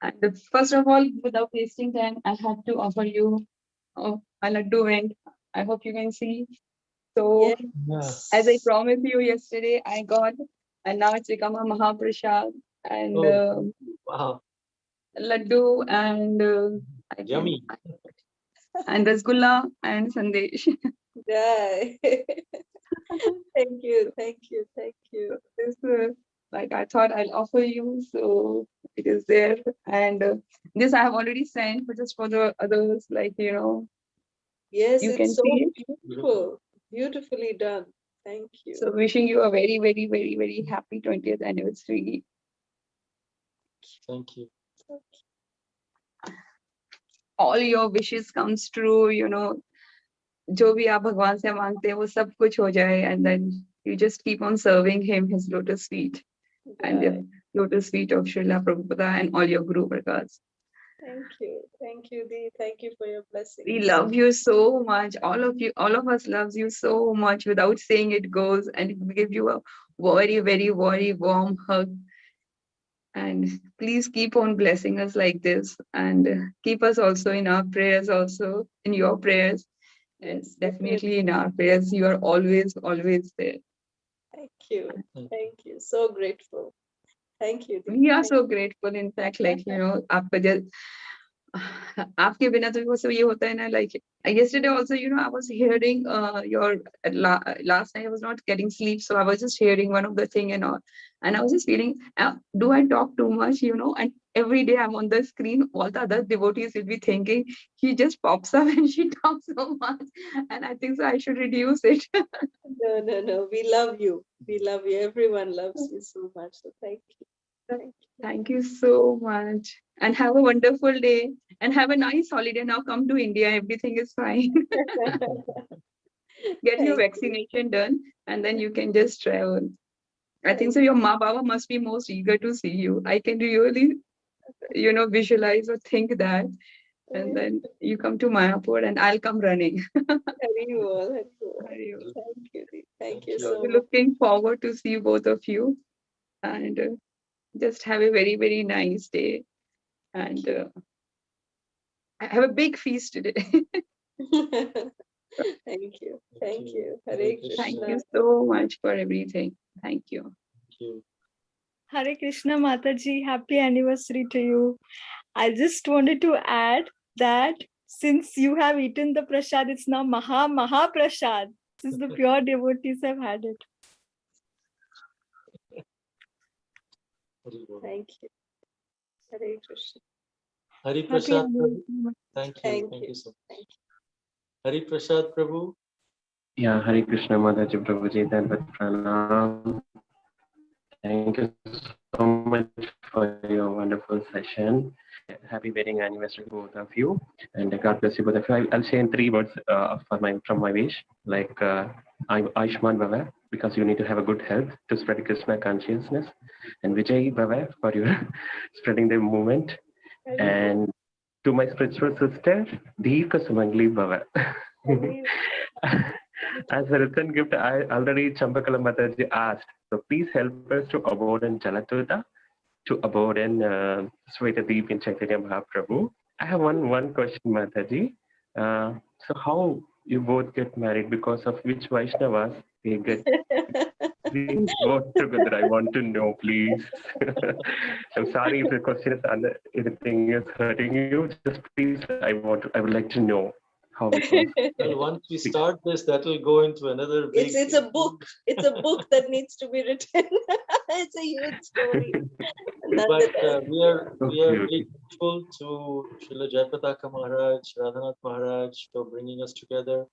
And first of all, without wasting time, I have to offer you a laddu, and I hope you can see. So, Yes. as I promised you yesterday, I got, and now it's become a Mahaprasad and Wow. laddu and Yummy. and rasgulla and sandesh. Jai. Thank you. Thank you. Thank you. This, like I thought I'll offer you, so it is there, and this I have already sent, but just for the others, like Yes, you it's can so see it. beautiful. Beautifully done. Thank you. So wishing you a very, very, very, very happy 20th anniversary. Thank you. All your wishes comes true, जो भी आप भगवान से मांगते हैं वो सब कुछ हो जाए, and then you just keep on serving him his lotus feet and the lotus feet of Srila Prabhupada and all your Guru Vargas. Thank you. Thank you, Dee. Thank you for your blessings. We love you so much. All of you, all of us loves you so much. Without saying it goes, and we give you a very, very, very warm hug. And please keep on blessing us like this, and keep us also in our prayers, also in your prayers. Yes, definitely in our prayers. You are always, always there. Thank you. Thank you. So grateful. Thank you, Dee. We are so grateful. In fact, like आपका जब आपके बिना तो वो सब ये होता है ना, like yesterday also, I was hearing your last night I was not getting sleep, so I was just hearing one of the thing and all, and I was just feeling, do I talk too much, and every day I'm on the screen, all the other devotees will be thinking, she just pops up and she talks so much. And I think so I should reduce it. No. We love you. We love you. Everyone loves you so much. So thank you. Thank you. Thank you so much. And have a wonderful day. And have a nice holiday. Now come to India. Everything is fine. Get your vaccination done and then you can just travel. I think so your Ma Baba must be most eager to see you. I can really, visualize or think that. And then you come to Mayapur and I'll come running. Haribol. Haribol. Thank you. Thank you So so we're much. looking forward to see both of you. And just have a very, very nice day. And have a big feast today. Thank you. Thank you. Hare Krishna. Thank you so much for everything. Thank you. Thank you. Hare Krishna Mataji, happy anniversary to you. I just wanted to add that since you have eaten the prasad, it's now Maha Prasad, since the pure devotees have had it. Thank you. Hare Krishna. Hari Happy Prasad Prabhu. anniversary. Thank you. Thank Thank you. you so much. Hari Prasad Prabhu. Yeah, Hare Krishna Mataji Prabhuji, Dandavat Pranam. Thank you so much for your wonderful session. Happy wedding anniversary to both of you, and God bless you both of you. I'll say in 3 words from my wish, like I'm Aishman Bhava, because you need to have a good health to spread Krishna consciousness, and Vijay Bhava for your spreading the movement, and to my spiritual sister, Deepka Sumangli Bhava. As a written gift, I already Champakala Mataji asked, so please help us to abode in Jalatuta, to abode in Swetadeep in Chaitanya Mahaprabhu. I have one question, Mataji. So how you both get married? Because of which Vaishnavas they get please both together? I want to know, please. I'm sorry if the question is anything is hurting you. Just please, I would like to know how it was. Well, once we start this, that will go into another big... It's a book. It's a book that needs to be written. It's a huge story. But we are really grateful to Srila Jayapataka Maharaj, Radhanath Maharaj for bringing us together.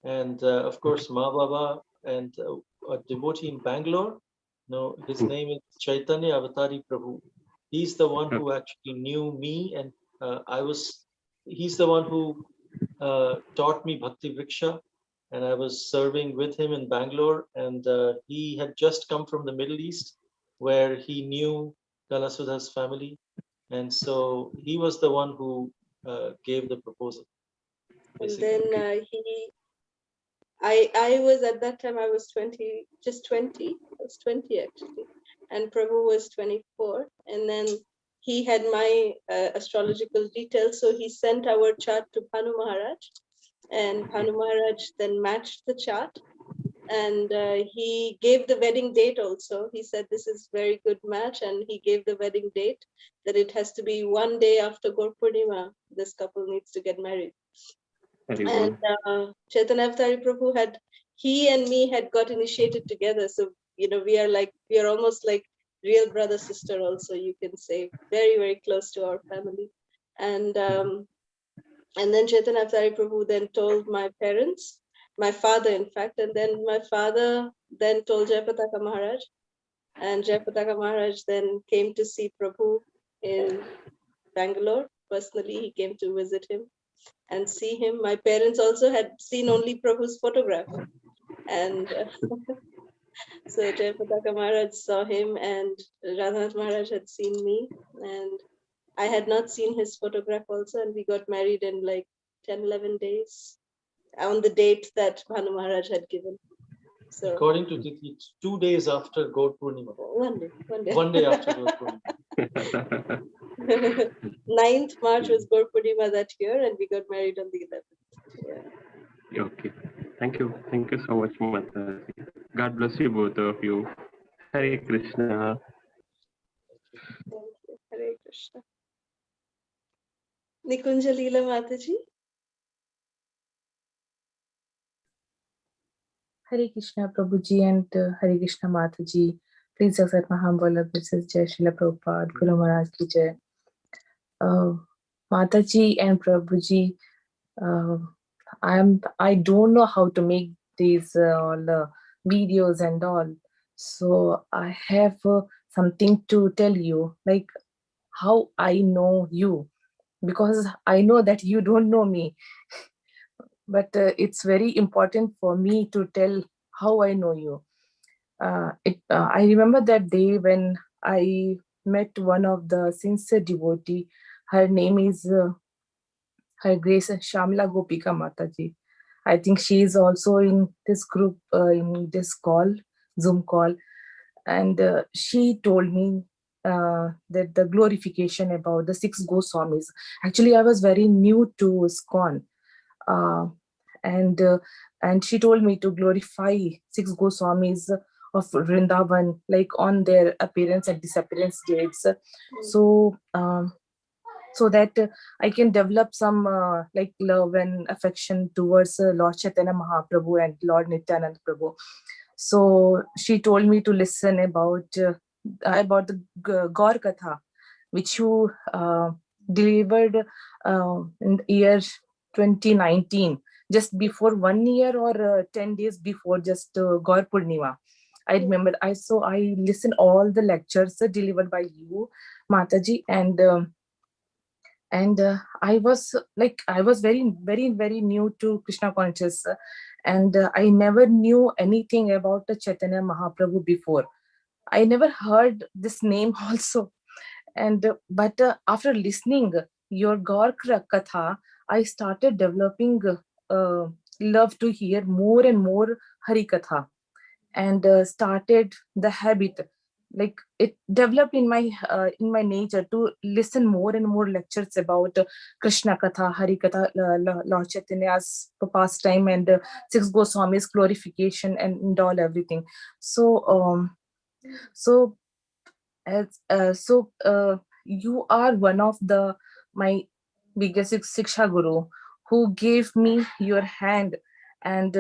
And of course, Ma Baba and a devotee in Bangalore. No, his name is Chaitanya Avatari Prabhu. He's the one who actually knew me, and he's the one who taught me Bhakti Vriksha, and I was serving with him in Bangalore, and he had just come from the Middle East where he knew Kalasudha's family, and so he was the one who gave the proposal. Basically. And then I was at that time, I was 20, just 20. I was 20 actually, and Prabhu was 24, and then he had my astrological details, so he sent our chart to Bhanu Maharaj, and Bhanu Maharaj then matched the chart, and he gave the wedding date also. He said this is very good match, and he gave the wedding date that it has to be one day after Gaur Purnima. This couple needs to get married. And Chaitanya Avatari Prabhu he and me had got initiated together, so we are almost like real brother sister also, you can say, very, very close to our family. And then Chaitanya Avatari Prabhu then told my parents, my father in fact, and then my father then told Jayapataka Maharaj, and Jayapataka Maharaj then came to see Prabhu in Bangalore. Personally, he came to visit him and see him. My parents also had seen only Prabhu's photograph, and so Jayapataka Maharaj saw him, and Radhanath Maharaj had seen me, and I had not seen his photograph also, and we got married in like 10-11 days on the date that Bhanu Maharaj had given. So according to Tithi, 2 days after Gaur Purnima. One day. One day after Gaur Purnima. 9th March was Gaur Purnima that year, and we got married on the 11th. Yeah. Okay. Thank you so much, Mataji. God bless you, both of you. Hare Krishna. Thank you. Hare Krishna. Nikunja Leela Mataji. Hare Krishna Prabhuji and Hare Krishna Mataji. Please accept my humble obeisances. Jai Srila Prabhupada, Guru Maharaj ki Jai. Mataji and Prabhuji, I don't know how to make these all videos and all. So I have something to tell you, like how I know you, because I know that you don't know me. But it's very important for me to tell how I know you. I remember that day when I met one of the sincere devotee. Her name is Her Grace Shamla Gopika Mataji. I think she is also in this group, in this call, Zoom call. And she told me that the glorification about the 6 Goswamis. Actually, I was very new to ISKCON. Uh, and she told me to glorify 6 Goswamis of Vrindavan, like on their appearance and disappearance dates. So so that I can develop some like love and affection towards Lord Chaitanya Mahaprabhu and Lord Nityananda Prabhu. So she told me to listen about the Gaur Katha, which you delivered in the year 2019, just before 1 year or 10 days before, just Gaur Purnima. I remember I listened all the lectures delivered by you, Mataji, and I was very new to Krishna conscious, and I never knew anything about the Chaitanya Mahaprabhu before. I never heard this name also. And but after listening your Gaur Katha, I started developing love to hear more and more Hari Katha, and started the habit, like it developed in my nature to listen more and more lectures about Krishna Katha, Hari Katha, Lord Chaitanya's pastime, and 6 Goswamis glorification, and all everything. So so as you are one of my biggest Siksha Guru, who gave me your hand and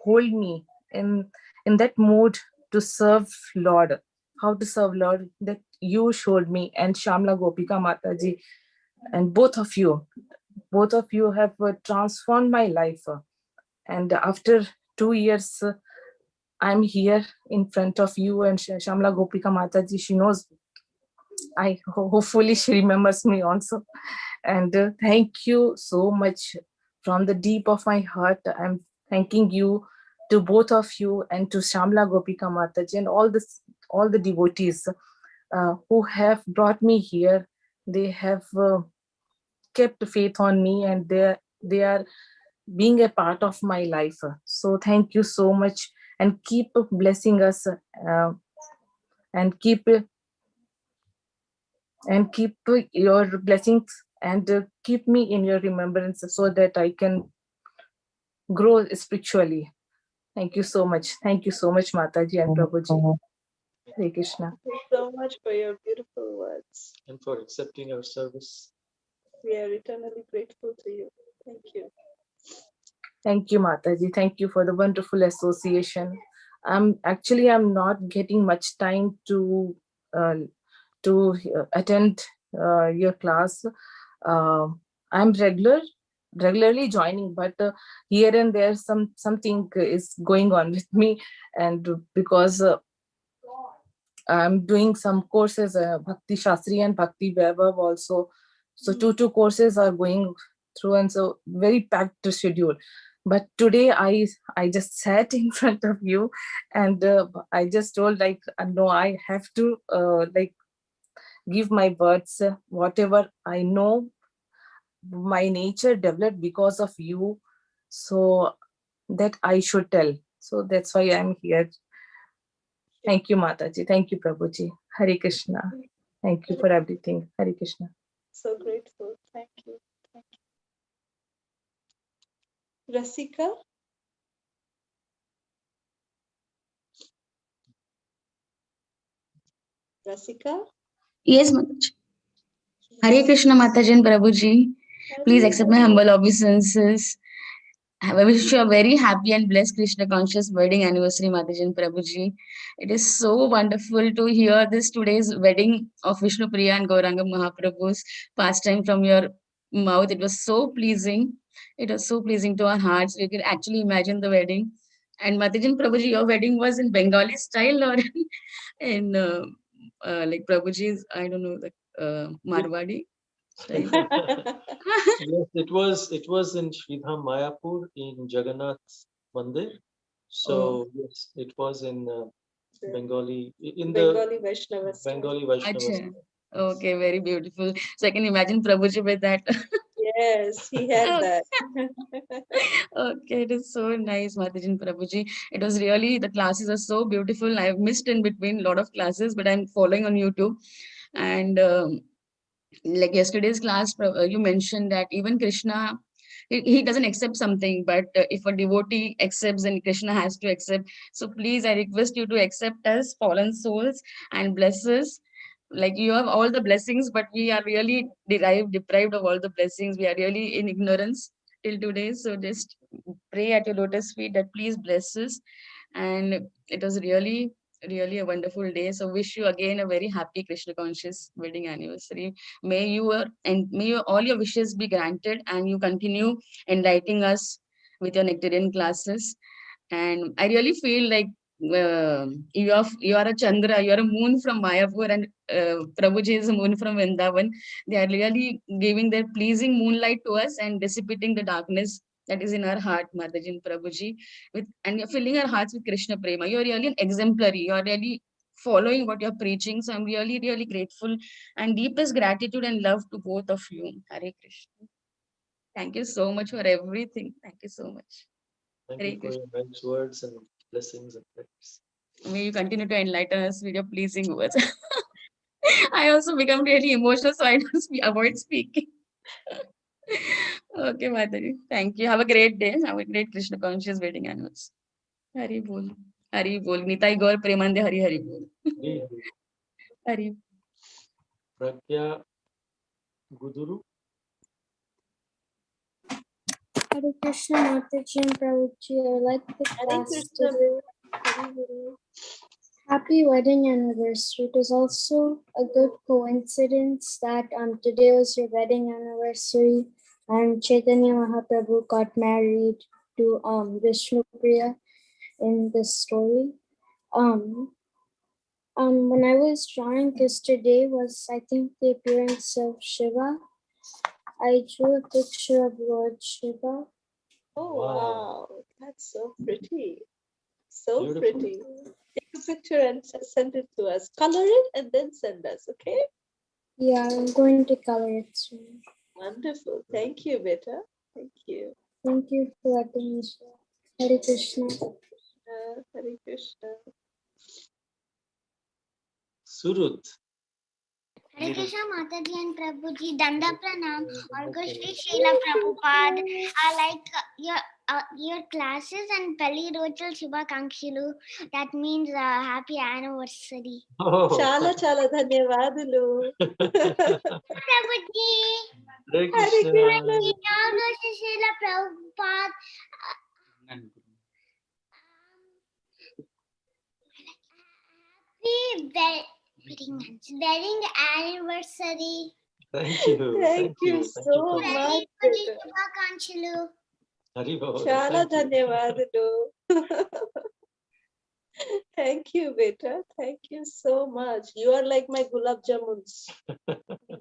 hold me in that mood to serve Lord. How to serve Lord, that you showed me, and Shamla Gopika Mataji, and both of you have transformed my life. And after 2 years, I'm here in front of you, and Shamla Gopika Mataji, she knows. Hopefully she remembers me also. And thank you so much from the deep of my heart. I'm thanking you, to both of you, and to Shamla Gopika Mataji, and all the devotees who have brought me here. They have kept faith on me, and they are being a part of my life. So thank you so much, and keep blessing us, and keep your blessings, and keep me in your remembrance, so that I can grow spiritually. Thank you so much. Thank you so much, Mataji and Prabhuji. Hare Krishna. Thank you so much for your beautiful words. And for accepting our service. We are eternally grateful to you. Thank you. Thank you, Mataji. Thank you for the wonderful association. I'm not getting much time to attend your class. I'm regularly joining, but here and there something is going on with me, and because I'm doing some courses, Bhakti Shastri and Bhakti Vaibhav also. So two courses are going through, and so very packed schedule. But today I just sat in front of you, and I just told, like, no, I have to like give my words, whatever I know, my nature developed because of you, so that I should tell. So that's why I'm here. Thank you, Mataji. Thank you, Prabhuji. Hare Krishna. Thank you for everything. Hare Krishna. So grateful. Thank you. Thank you. Rasika? Rasika? Yes, Mataji. Hare Krishna, Mataji and Prabhuji. Please accept my humble obeisances. I wish you a very happy and blessed Krishna conscious wedding anniversary, Mataji and Prabhuji. It is so wonderful to hear this today's wedding of Vishnu Priya and Gauranga Mahaprabhu's pastime from your mouth. It was so pleasing. It was so pleasing to our hearts. We could actually imagine the wedding. And Mataji and Prabhuji, your wedding was in Bengali style or in like Prabhuji's, I don't know, like Marwadi style? Yes, it was in Sridham Mayapur in Jagannath Mandir. So yes, it was in Bengali Bengali Vaishnava style. Bengali Vaishnava. Acha. Okay, very beautiful. So I can imagine Prabhuji with that. Yes, he had that. Okay, it is so nice, Mataji and Prabhuji. It was really, the classes are so beautiful. I've missed in between a lot of classes, but I'm following on YouTube. And like yesterday's class, you mentioned that even Krishna, he doesn't accept something, but if a devotee accepts, then Krishna has to accept. So please, I request you to accept us, fallen souls, and bless us. Like you have all the blessings, but we are really deprived of all the blessings. We are really in ignorance till today. So just pray at your lotus feet that please bless us. And it was really a wonderful day. So wish you again a very happy Krishna conscious wedding anniversary. May all your wishes be granted, and you continue enlightening us with your nectarian classes. And I really feel like you are a Chandra, you are a moon from Mayapur, and Prabhuji is a moon from Vrindavan. They are really giving their pleasing moonlight to us and dissipating the darkness that is in our heart, Mataji and Prabhuji, and you're filling our hearts with Krishna Prema. You're really an exemplary. You're really following what you're preaching. So I'm really grateful, and deepest gratitude and love to both of you. Hare Krishna. Thank you so much for everything. Thank you so much. Thank Hare you for Krishna. your nice words and blessings and prayers. May you continue to enlighten us with your pleasing words. I also become really emotional, so I don't avoid speaking. Okay, Mataji. Thank you. Have a great day. Have a great Krishna conscious wedding anniversary. Hari bol. Hari bol. Nitai Gaur Premande Hari Hari bol. Hari. Pragya Guduru. Hare Krishna, Mataji and Prabhuji. I like the class today. Happy wedding anniversary. It is also a good coincidence that today was your wedding anniversary and Chaitanya Mahaprabhu got married to Vishnu Priya in this story. When I was drawing yesterday was, I think, the appearance of Shiva. I drew a picture of Lord Shiva. Oh, wow. That's so pretty. So Beautiful. pretty. Take a picture and send it to us. Color it and then send us, okay? Yeah, I'm going to color it soon. Wonderful. Thank you, Beta. Thank you. Thank you for letting me share. Hare Krishna. Hare Krishna. Surut. Hare Krishna, Mataji and Prabhuji. Danda Pranam. Augustri Srila Prabhupada. I like your classes and Pelli Rochal Shubhakankshilu. That means happy anniversary. Chala chala dhanyavadalu. Prabhuji. Hare Hare Krishna. Krishna. Augustri Srila Prabhupada. Happy wedding anniversary. Thank you. Thank you so Thank you. much. Pelli Shubhakankshilu. Haribol. Chala Thank you. dhanyavadalu. Thank you, Beta. Thank you so much. You are like my gulab jamuns.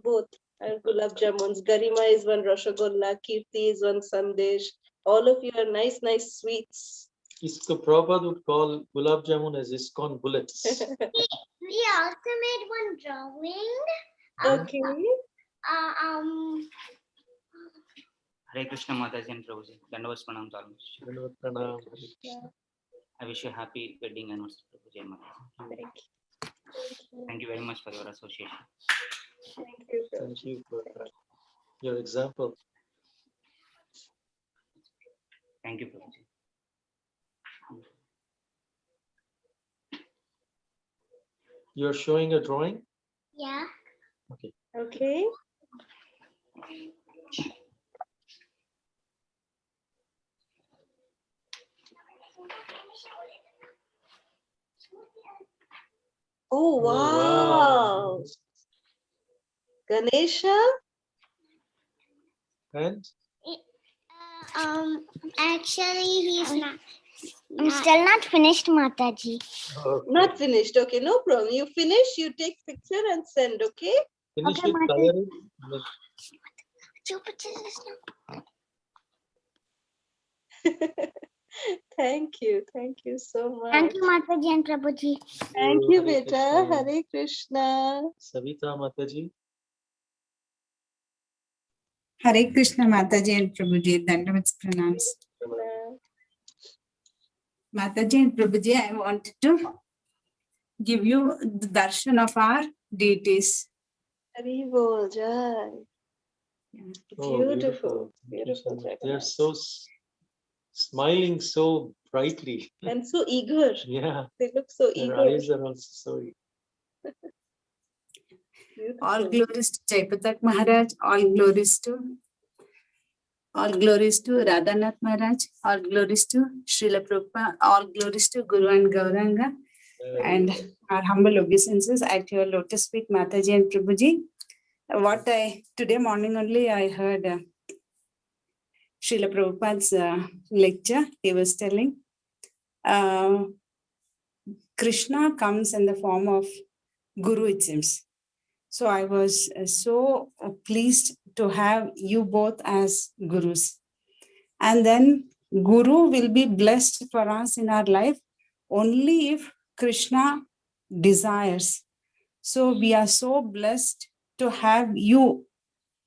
Both are gulab jamuns. Garima is one rashagulla. Kirti is one sandesh. All of you are nice sweets. Isko Prabhupada would call gulab jamun as ISKCON bullets. We also made one drawing. Okay. Hare Krishna Mataji and Prabhuji. Dandavas Pranam Dharmish. Dandavad Pranam. I wish you a happy wedding anniversary, Prabhuji and Mataji. Thank you. Thank you very much for your association. Thank you. Thank you for your example. Thank you, Prabhuji. You're showing a drawing? Yeah. Okay. Okay. Oh, wow. Ganesha? And? Actually, he's not. I'm still not finished, Mataji. Okay. Not finished. Okay, no problem. You finish, you take picture and send, okay? Finish Okay, with coloring. Thank you. Thank you so much. Thank you, Mataji and Prabhuji. Thank you, Hare beta. Krishna. Hare Krishna. Savita Mataji. Hare Krishna Mataji and Prabhuji. Dandavats pranams. Mataji and Prabhuji, I wanted to give you the darshan of our deities. Hari Bol Jai. Oh, Beautiful. Beautiful. They are so smiling so brightly. And so eager. Yeah. They look so Their eager. eyes are also so eager. All glories to Jaipatak Maharaj, all glories to Radhanath Maharaj, all glories to Srila Prabhupada, all glories to Guru and Gauranga, and our humble obeisances at your lotus feet, Mataji and Prabhuji. Today morning only I heard Srila Prabhupada's lecture. He was telling Krishna comes in the form of Guru, it seems. So I was so pleased to have you both as gurus. And then Guru will be blessed for us in our life only if Krishna desires. So we are so blessed to have you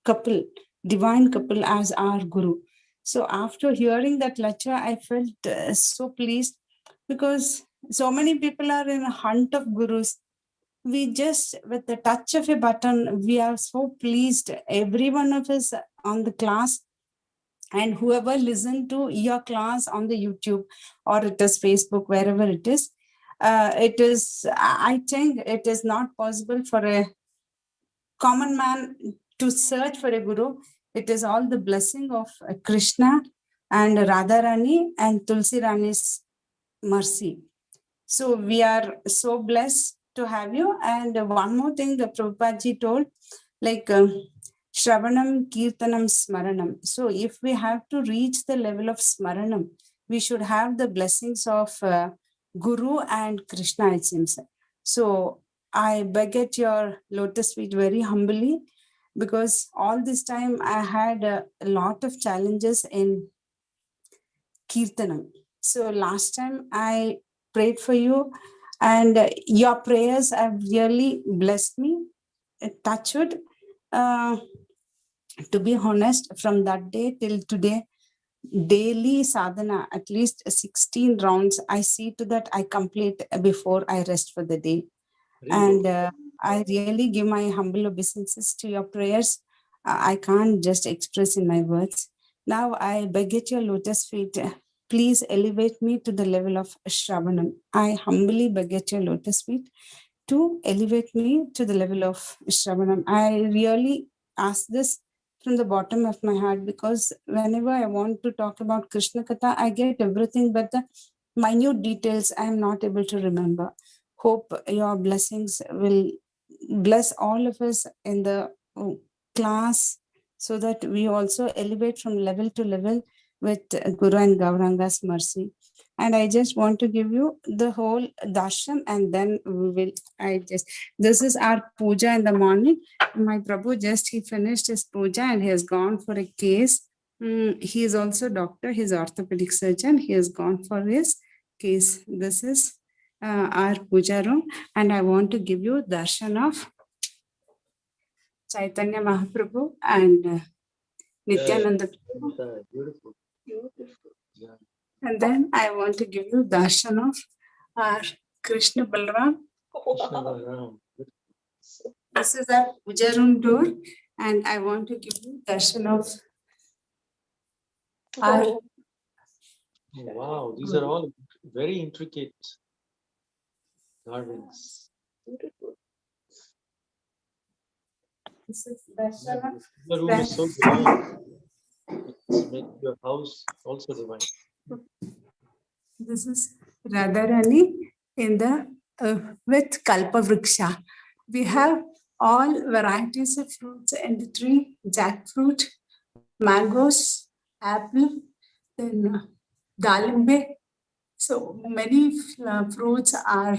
couple, divine couple as our Guru. So after hearing that lecture, I felt so pleased because so many people are in a hunt of gurus. We just, with the touch of a button, we are so pleased. Every one of us on the class and whoever listened to your class on the YouTube or it is Facebook, wherever it is, I think it is not possible for a common man to search for a guru. It is all the blessing of Krishna and Radharani and Tulsi Rani's mercy. So we are so blessed to have you. And one more thing the Prabhupada ji told, like Shravanam, Kirtanam, Smaranam. So if we have to reach the level of Smaranam, we should have the blessings of Guru and Krishna, it seems. So I beg at your lotus feet very humbly, because all this time I had a lot of challenges in Kirtanam. So last time I prayed for you and your prayers have really blessed me. Touch wood. To be honest, from that day till today, daily sadhana, at least 16 rounds, I see to that I complete before I rest for the day. And I really give my humble obeisances to your prayers. I can't just express in my words. Now I beg at your lotus feet, please elevate me to the level of Shravanam. I humbly beg at your lotus feet to elevate me to the level of Shravanam. I really ask this from the bottom of my heart, because whenever I want to talk about Krishna Katha, I get everything, but the minute details I am not able to remember. Hope your blessings will bless all of us in the class, so that we also elevate from level to level with Guru and Gauranga's mercy. And I just want to give you the whole darshan, and then we will, this is our puja in the morning. My Prabhu he finished his puja and he has gone for a case. He is also doctor, he is orthopedic surgeon. He has gone for his case. This is our puja room, and I want to give you darshan of Chaitanya Mahaprabhu and Nityananda. Beautiful. Beautiful. Yeah. And then I want to give you darshan of our Krishna Balram. Krishna Balram. This is our puja room door, and I want to give you darshan of our. Oh, wow, these are all very intricate carvings. Beautiful. This is darshan of The room is so divine. It's make your house also divine. This is Radharani in the with Kalpa Vriksha. We have all varieties of fruits in the tree: jackfruit, mangoes, apple, then dalimbe. So many fruits are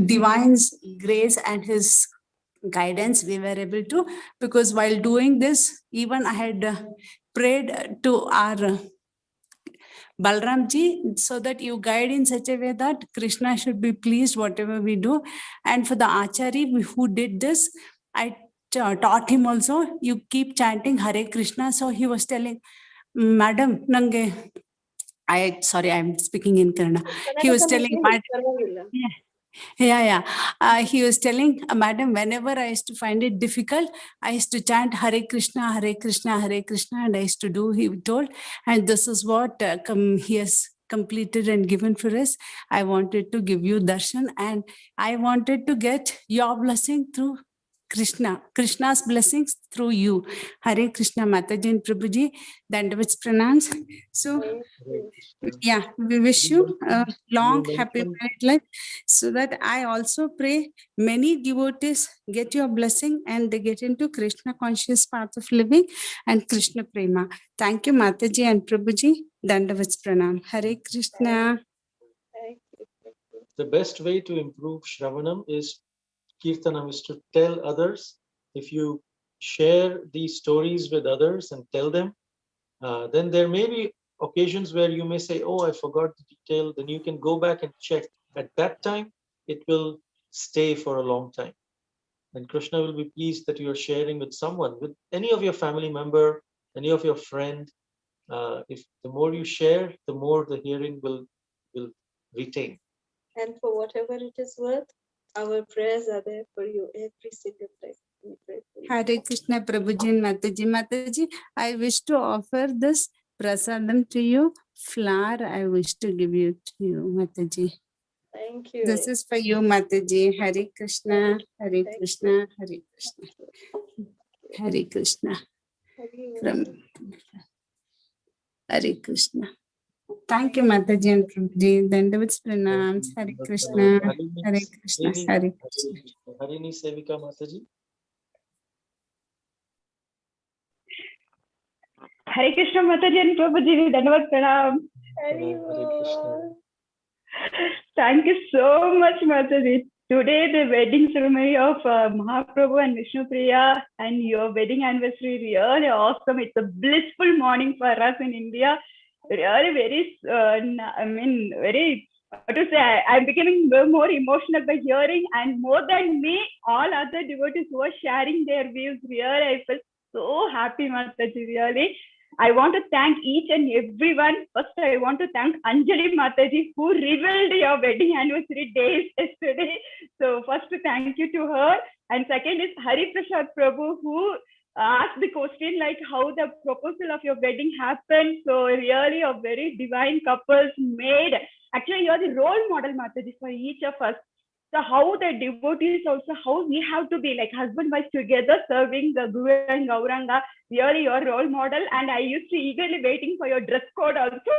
divine's grace and his guidance we were able to, because while doing this, even I had prayed to our Balramji, so that you guide in such a way that Krishna should be pleased whatever we do. And for the Achari who did this, I taught him also, you keep chanting Hare Krishna. So he was telling, Madam, Nange, sorry, I'm speaking in Kannada. He was telling, he was telling, Madam, whenever I used to find it difficult, I used to chant Hare Krishna, Hare Krishna, Hare Krishna, and I used to do, he told, and this is what he has completed and given for us. I wanted to give you darshan, and I wanted to get your blessing through Krishna's blessings through you. Hare Krishna, Mataji and Prabhuji, Dandavats pranams. So, yeah, we wish you a long, happy married life, so that I also pray many devotees get your blessing and they get into Krishna conscious path of living and Krishna prema. Thank you, Mataji and Prabhuji. Dandavats pranam. Hare Krishna. The best way to improve Shravanam is Kirtanam, is to tell others. If you share these stories with others and tell them, then there may be occasions where you may say, oh, I forgot the detail. Then you can go back and check. At that time, it will stay for a long time. And Krishna will be pleased that you are sharing with someone, with any of your family member, any of your friend. If the more you share, the more the hearing will retain. And for whatever it is worth, our prayers are there for you every single time. Hare Krishna, Prabhuji and Mataji. Mataji, I wish to offer this prasadam to you. Flower, I wish to give you to you, Mataji. Thank you. This is for you, Mataji. Hare Krishna, Hare Krishna, Hare Krishna. Hare Krishna. From Hare Krishna. Thank you, Mataji and Prabhuji. Dandavats pranams. Hare Krishna, Hare Krishna, Hare Krishna. Harini Sevika Mataji. Hare Krishna Mataji and Prabhuji, Dandavats pranam. Hare Krishna. Thank you so much, Mataji. Today, the wedding ceremony of Mahaprabhu and Vishnu Priya and your wedding anniversary, really awesome. It's a blissful morning for us in India. Really very, very, what to say, I'm becoming more emotional by hearing, and more than me, all other devotees who are sharing their views. Really, I felt so happy, Mataji, really. I want to thank each and everyone. First, I want to thank Anjali Mataji, who revealed your wedding anniversary days yesterday. So first, thank you to her. And second is Hari Prasad Prabhu, who asked the question like how the proposal of your wedding happened. So really a very divine couples made. Actually, you're the role model, Mataji, for each of us. So how the devotees also, how we have to be like husband wife together serving the Guru and Gauranga, really your role model. And I used to eagerly waiting for your dress code also.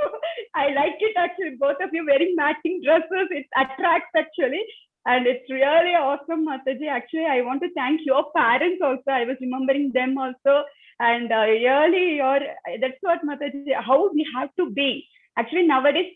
I like it actually, both of you wearing matching dresses. It attracts actually. And it's really awesome, Mataji. Actually, I want to thank your parents also. I was remembering them also. And really, that's what, Mataji, how we have to be. Actually, nowadays,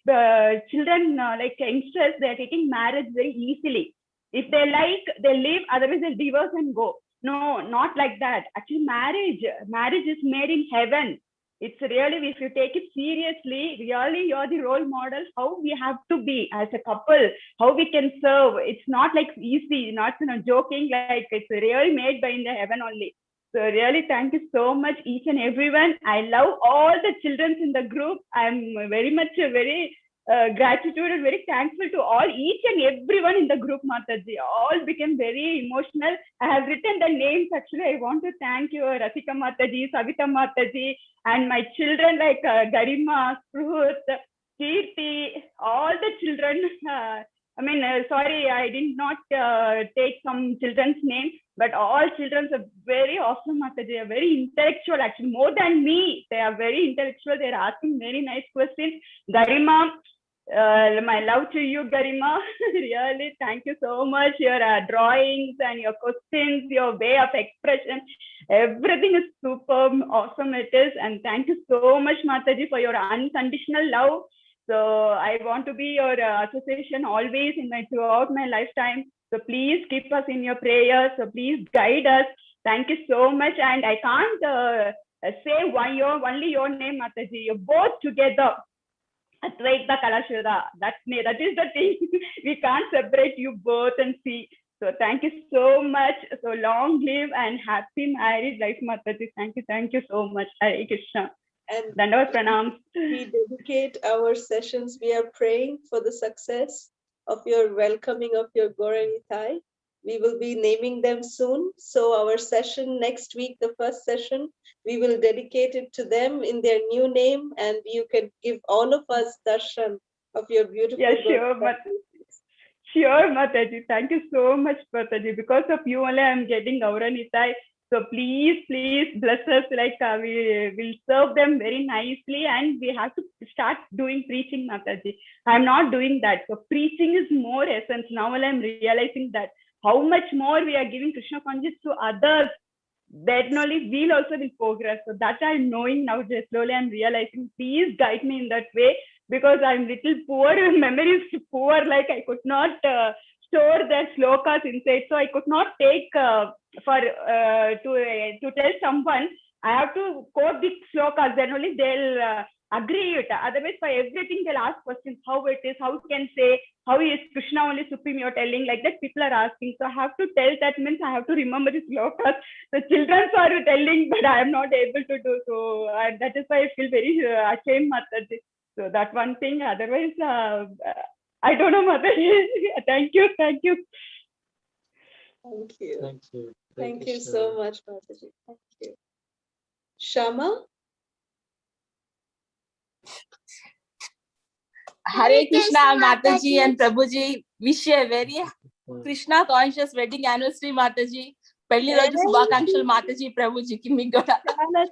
children, like youngsters, they're taking marriage very easily. If they like, they live, otherwise they'll divorce and go. No, not like that. Actually, marriage is made in heaven. It's really, if you take it seriously, really, you're the role model, how we have to be as a couple, how we can serve. It's not like easy, not joking, like it's really made by in the heaven only. So really, thank you so much, each and everyone. I love all the children in the group. I'm very much, very gratitude and very thankful to all, each and everyone in the group, Mataji. All became very emotional. I have written the names. Actually, I want to thank you, Rasika Mataji, Savita Mataji, and my children like Garima, Spruhut, Kirti, all the children. Sorry, I did not take some children's names, but all children are very awesome, Mataji. They are very intellectual, actually, more than me. They are very intellectual. They are asking very nice questions. Garima, My love to you, Garima. Really, thank you so much. Your drawings and your questions, your way of expression, everything is superb, awesome it is. And thank you so much, Mataji, for your unconditional love. So I want to be your association always in my throughout my lifetime. So please keep us in your prayers. So please guide us. Thank you so much. And I can't say only your name, Mataji. You're both together. Advaita Kalashura. That is the thing. We can't separate you both and see. So thank you so much. So long live and happy married life, Mataji. Thank you so much. Hare Krishna. And Dandavat pranam. we dedicate our sessions. We are praying for the success of your welcoming of your Gauramrita. We will be naming them soon. So our session next week, the first session, we will dedicate it to them in their new name, and you can give all of us darshan of your beautiful. Yeah, sure, sure, Mataji. Thank you so much, Mataji. Because of you only, I'm getting Gauramrita. So please bless us. Like we will serve them very nicely, and we have to start doing preaching, Mataji. I'm not doing that. So preaching is more essence. Now I'm realizing that how much more we are giving Krishna consciousness to others, then only we'll also will progress. So that I'm knowing now. Just slowly I'm realizing. Please guide me in that way, because I'm little poor. Memory is poor. Like I could not store the slokas inside, so I could not take to tell someone. I have to quote the slokas. Then only they'll agree it. Otherwise, for everything they'll ask questions. How it is? How can say? How is Krishna only supreme? You're telling like that. People are asking. So I have to tell. That means I have to remember the slokas. The children are telling, but I am not able to do so. That is why I feel very ashamed, Mataji. So that one thing. Otherwise, I don't know, Mataji. Thank you. Thank you. Thank you so much, Mataji. Thank you. Shama? Hare Krishna, Mataji and Prabhuji. Wish you a very Krishna conscious wedding anniversary, Mataji. Pelli roju shubhakankshalu Mataji, Prabhuji ki meeku kuda.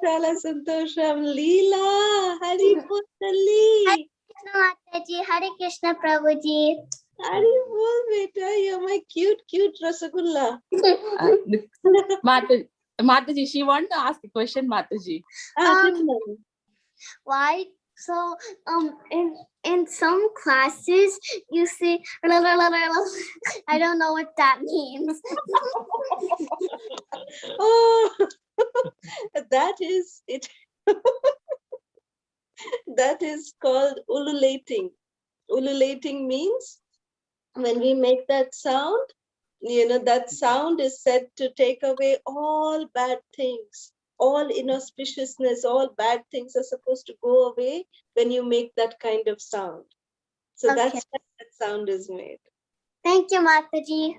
Chala santosham. Leela, Hari Putali. Mataji, Hare Krishna, Prabhuji. Hari bol beta, you're my cute Rasagulla. Mataji, she want to ask a question, Mataji. Why? So, in some classes, you see, I don't know what that means. Oh, that is it. That is called ululating. Ululating means when we make that sound, that sound is said to take away all bad things. All inauspiciousness, all bad things are supposed to go away when you make that kind of sound. So that's why that sound is made. Thank you, Mataji.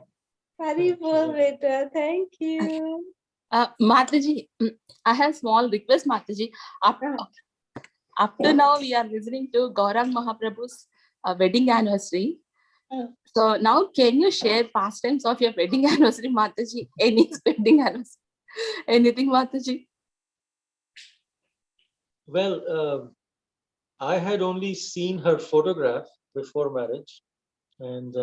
Hari bol beta. Thank you. Mataji, I have small request, Mataji. Up to now, we are listening to Gaurang Mahaprabhu's wedding anniversary. So now, can you share pastimes of your wedding anniversary, Mataji? Any wedding anniversary? Anything, Mataji? Well, I had only seen her photograph before marriage, and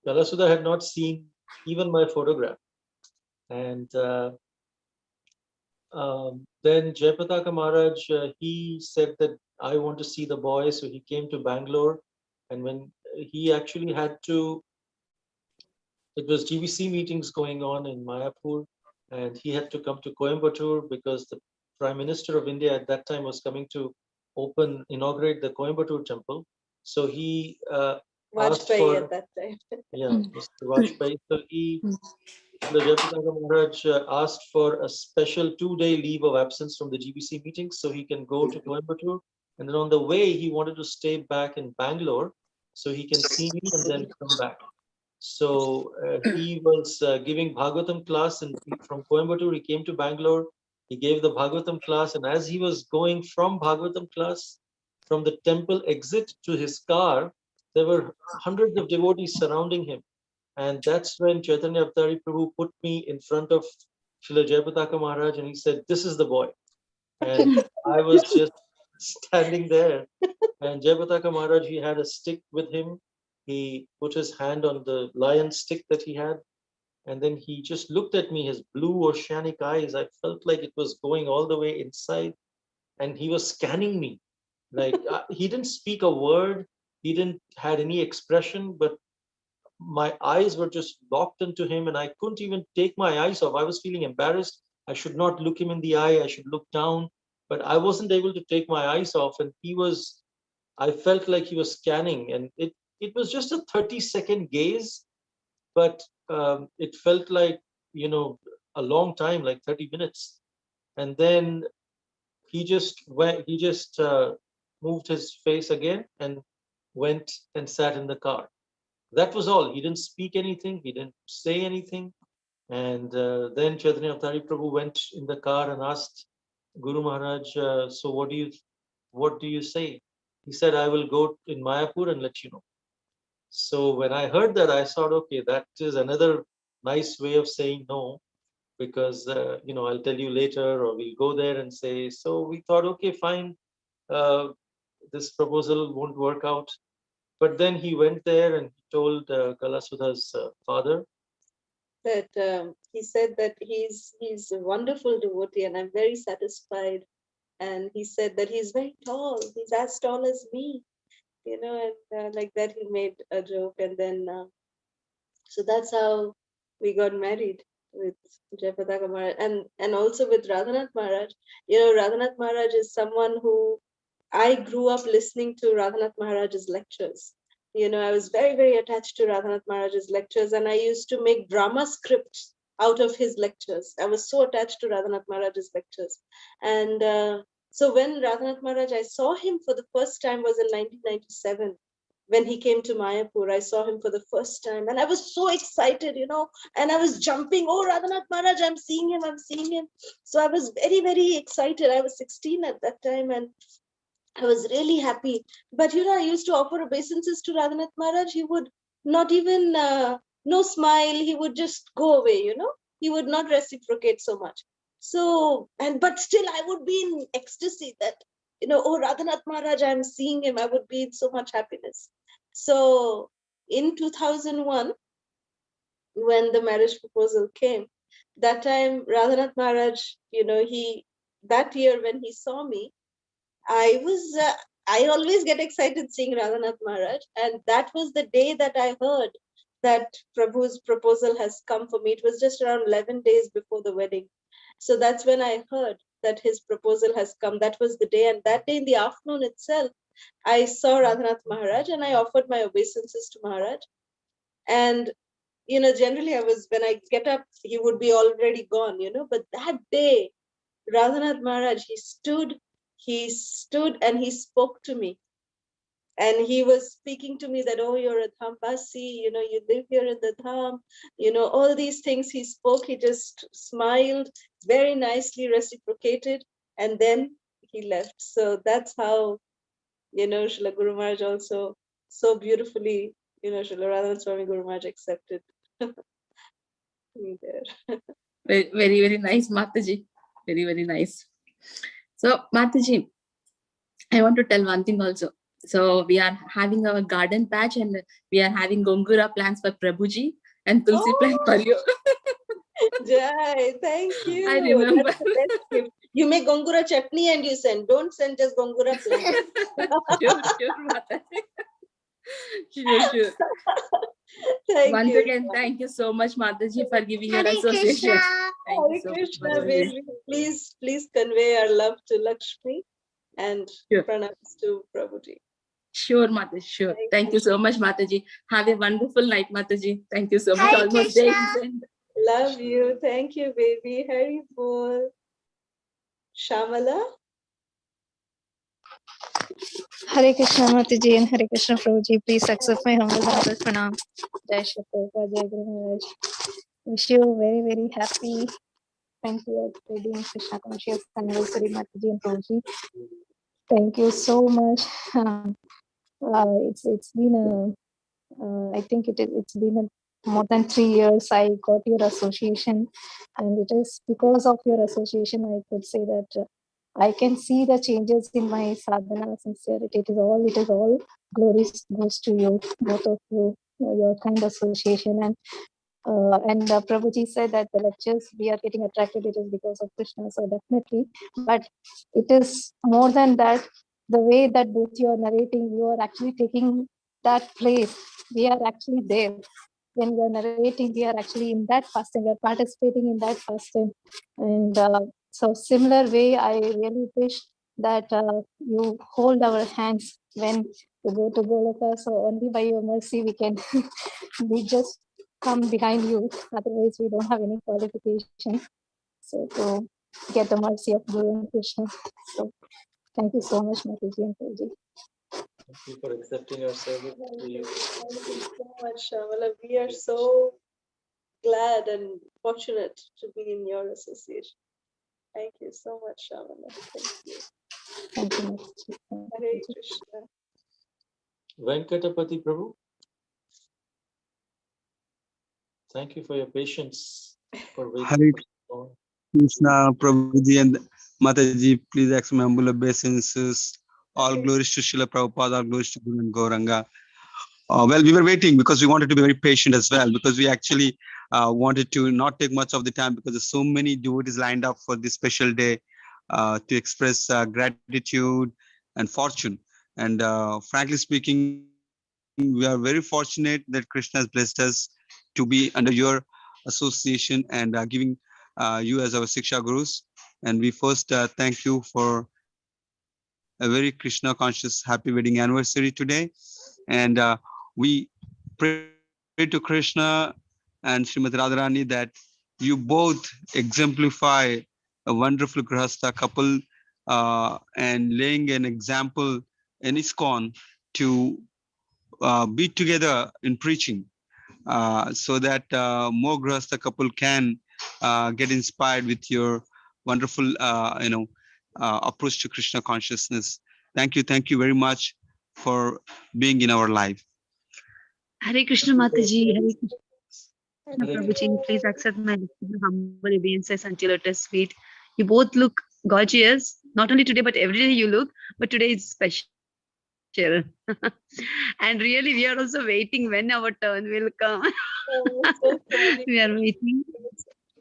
Kalasuda had not seen even my photograph. And then Jayapataka Maharaj, he said that I want to see the boy, so he came to Bangalore. And when he actually had to, it was GBC meetings going on in Mayapur, and he had to come to Coimbatore because the Prime Minister of India at that time was coming to inaugurate the Coimbatore temple. So he asked for, at that time. Yeah, Mr. Vajpayee. So the Jayapataka Maharaj asked for a special 2-day leave of absence from the GBC meetings so he can go to Coimbatore. And then on the way, he wanted to stay back in Bangalore so he can see me and then come back. So he was giving Bhagavatam class, and from Coimbatore, he came to Bangalore. He gave the Bhagavatam class, and as he was going from Bhagavatam class, from the temple exit to his car, there were hundreds of devotees surrounding him. And that's when Chaitanya Avtari Prabhu put me in front of Srila Jayapataka Maharaj, and he said, "This is the boy." And I was just standing there. And Jayapataka Maharaj, he had a stick with him. He put his hand on the lion stick that he had. And then he just looked at me, his blue oceanic eyes. I felt like it was going all the way inside. And he was scanning me. Like he didn't speak a word. He didn't had any expression, but my eyes were just locked into him and I couldn't even take my eyes off. I was feeling embarrassed. I should not look him in the eye. I should look down, but I wasn't able to take my eyes off. And I felt like he was scanning, and it was just a 30-second gaze, but it felt like, a long time, like 30 minutes. And then he just moved his face again and went and sat in the car. That was all. He didn't speak anything. He didn't say anything. And then Chaitanya Avtari Prabhu went in the car and asked Guru Maharaj, so what do you say? He said, I will go in Mayapur and let you know. So when I heard that, I thought, okay, that is another nice way of saying no, because, I'll tell you later, or we'll go there and say. So we thought, okay, fine, this proposal won't work out. But then he went there and he told Kalasudha's father that he said that he's a wonderful devotee and I'm very satisfied. And he said that he's very tall. He's as tall as me, and like that he made a joke. And then, so that's how we got married with Jayapataka Maharaj and also with Radhanath Maharaj. Radhanath Maharaj is someone who I grew up listening to Radhanath Maharaj's lectures. I was very, very attached to Radhanath Maharaj's lectures, and I used to make drama scripts out of his lectures. I was so attached to Radhanath Maharaj's lectures. And so when Radhanath Maharaj, I saw him for the first time was in 1997. When he came to Mayapur, I saw him for the first time, and I was so excited, and I was jumping. Oh, Radhanath Maharaj, I'm seeing him. So I was very, very excited. I was 16 at that time, and I was really happy. But, I used to offer obeisances to Radhanath Maharaj. He would not even, no smile. He would just go away, He would not reciprocate so much. So, but still I would be in ecstasy that, oh, Radhanath Maharaj, I'm seeing him. I would be in so much happiness. So in 2001, when the marriage proposal came, that time Radhanath Maharaj, that year when he saw me, I always get excited seeing Radhanath Maharaj. And that was the day that I heard that Prabhu's proposal has come for me. It was just around 11 days before the wedding. So that's when I heard that his proposal has come. That was the day. And that day in the afternoon itself, I saw Radhanath Maharaj and I offered my obeisances to Maharaj. And, generally when I get up, he would be already gone, but that day, Radhanath Maharaj, he stood and he spoke to me. And he was speaking to me that, oh, you're a Dhambasi, you live here in the Dham, all these things he spoke. He just smiled, very nicely reciprocated, and then he left. So that's how, Srila Guru Maharaj also so beautifully, Srila Radhanath Swami Guru Maharaj accepted me there. Very, very, very nice, Mataji. Very, very nice. So, Mataji, I want to tell one thing also. So, we are having our garden patch and we are having Gongura plants for Prabhuji and Tulsi plant for you. Jai, thank you. I remember. That's the best gift. You make Gongura chutney and you send. Don't send just Gongura plants. Sure, Mataji. Sure. Once again, thank you so much, Mataji, for giving your association. Hare Krishna, baby. Please convey our love to Lakshmi and pranams to Prabhuji. Sure, Mataji, sure. Thank you so much, Mataji. Have a wonderful night, Mataji. Thank you so much. Almost day. Love you. Thank you, baby. Hari Bol. Shamala. Hare Krishna Mataji and Hare Krishna Prabhuji. Please accept my humble hearted pranam. Jai Shri Prabhupada, Jai Guru Maharaj. Wish you a very, very happy 20th wedding Krishna conscious anniversary, Mataji and Prabhuji. Thank you so much. It's been I think it's been more than 3 years I got your association, and it is because of your association I could say that I can see the changes in my sadhana sincerity. It is all glories goes to you, both of you, your kind association. And Prabhuji said that the lectures we are getting attracted, it is because of Krishna. So definitely, but it is more than that. The way that both you are narrating, you are actually taking that place. We are actually there. When you are narrating, we are actually in that fasting. We are participating in that fasting. And so similar way, I really wish that you hold our hands when we go to Goloka. So only by your mercy we can we just come behind you. Otherwise, we don't have any qualification. So to get the mercy of Guru and Krishna. So thank you so much, Mataji and Prabhuji. Thank you for accepting our service. Thank you so much, Shamala. We are so glad and fortunate to be in your association. Thank you so much, Shamala. Thank you. Thank you, Mataji. Hare Krishna. Venkatapati Prabhu. Thank you for your patience for waiting. Hare Krishna, Prabhuji and Mataji, please accept my humble obeisances. All glories to Srila Prabhupada, all glories to Guru and Gauranga. Well, we were waiting because we wanted to be very patient as well, because we actually wanted to not take much of the time because there's so many devotees lined up for this special day to express gratitude and fortune. And frankly speaking, we are very fortunate that Krishna has blessed us to be under your association and giving you as our Siksha Gurus. And we first thank you for a very Krishna conscious happy wedding anniversary today. And we pray to Krishna and Srimati Radharani that you both exemplify a wonderful Grahastha couple and laying an example in ISKCON to be together in preaching so that more Grahastha couple can get inspired with your wonderful, approach to Krishna consciousness. Thank you very much for being in our life. Hare Krishna Mataji, Hare Krishna Hare Prabhuji, please accept my humble obeisances until it is sweet. You both look gorgeous, not only today, but every day you look, but today is special. And really, we are also waiting when our turn will come. We are waiting.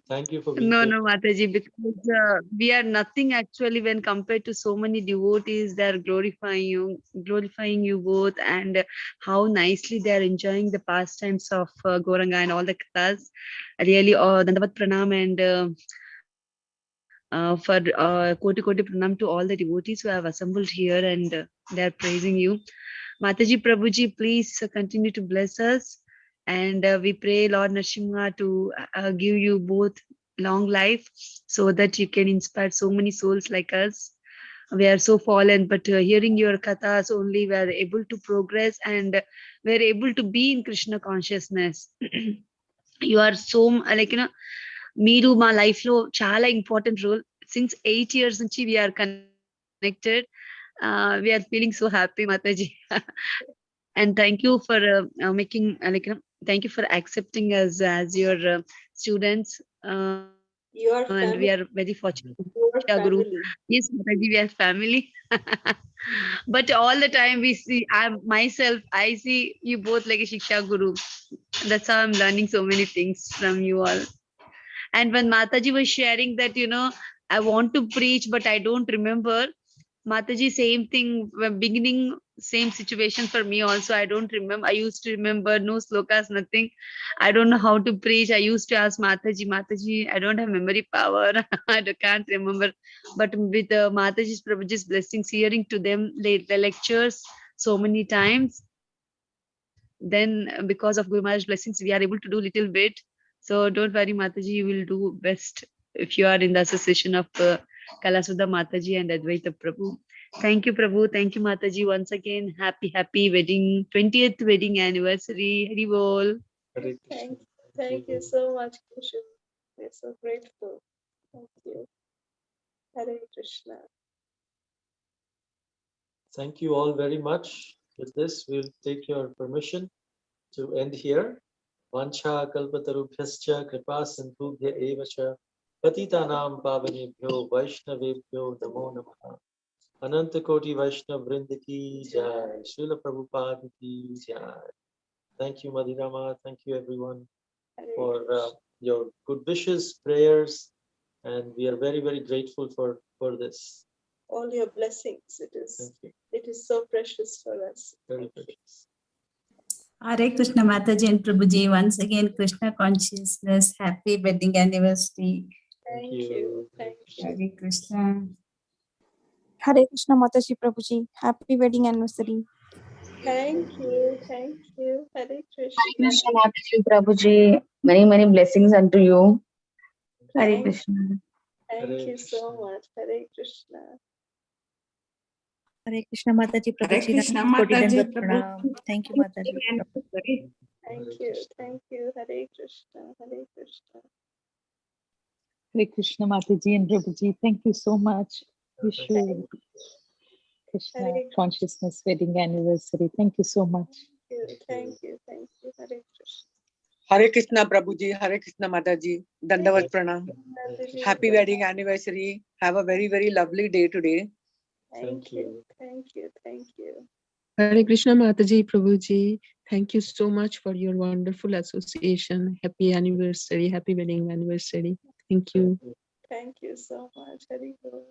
Thank you for being No, patient. no, Mataji, because we are nothing actually when compared to so many devotees. They are glorifying you both, and how nicely they are enjoying the pastimes of Gauranga and all the kathas. Really, Dandavat Pranam and for Koti Koti Pranam to all the devotees who have assembled here, and they are praising you. Mataji Prabhuji, please continue to bless us. And we pray Lord Nrsimha to give you both long life so that you can inspire so many souls like us. We are so fallen, but hearing your kathas only we are able to progress, and we are able to be in Krishna consciousness. You are so మీరు మా life లో చాలా important role since 8 years నుంచి we're connected we're feeling so happy Mataji and thank you for making thank you for accepting us as your students You are and we family. are very fortunate. You are Yeah, Guru. family. Yes, Mataji, we are family. But all the time we see, I see you both like a Shiksha Guru. That's how I'm learning so many things from you all. And when Mataji was sharing that, I want to preach, but I don't remember. Mataji, same thing, beginning, same situation for me also. I don't remember. I used to remember no slokas, nothing. I don't know how to preach. I used to ask Mataji, I don't have memory power. I can't remember. But with Mataji's, Prabhuji's blessings, hearing to them the lectures so many times, then because of Guru Maharaj's blessings, we are able to do little bit. So don't worry, Mataji, you will do best if you are in the association of Kalasudha Mataji and Advaita Prabhu. Thank you, Prabhu. Thank you, Mataji. Once again, happy wedding, 20th wedding anniversary. Hari Bol. Thank you so much, Krishna. We're so grateful. Thank you. Hare Krishna. Thank you all very much. With this, we'll take your permission to end here. Vancha kalpatarubhyascha kripa sindhubhya eva cha Patitanam Pavanebhyo Vaishnavebhyo Namo Namaha. Ananta Koti Vaishnav Vrinda ki Jai. Srila Prabhupada ki Jai. Thank you, Madhurama. Thank you, everyone, for your good wishes, prayers, and we are very, very grateful for this. All your blessings. It is so precious for us. Very precious. Hare Krishna Mataji and Prabhuji. Once again, Krishna consciousness. Happy wedding anniversary. Thank you. Thank you. Hare Krishna. Hare Krishna Mataji Prabhuji. Happy wedding anniversary. Thank you. Thank you. Hare Krishna. Hare Krishna Mataji Prabhuji. Many, many blessings unto you. Hare Krishna. Thank you so much. Hare Krishna. Hare Krishna Mataji Prabhuji. Krishna Mataji Prabhuji. Thank you Mataji. Thank you. Thank you. Hare Krishna. Hare Krishna. Hare Krishna Mataji and Prabhuji. Thank you so much. Wish you Krishna consciousness wedding anniversary. Thank you so much. Thank you. Thank you. Hare Krishna. Hare Krishna Prabhuji, Hare Krishna Mataji, Dandavat Pranam. Happy wedding anniversary. Have a very, very lovely day today. Thank you. Thank you. Thank you. Hare Krishna Mataji, Prabhuji. Thank you so much for your wonderful association. Happy anniversary. Happy wedding anniversary. Thank you. Thank you so much. Hare Krishna.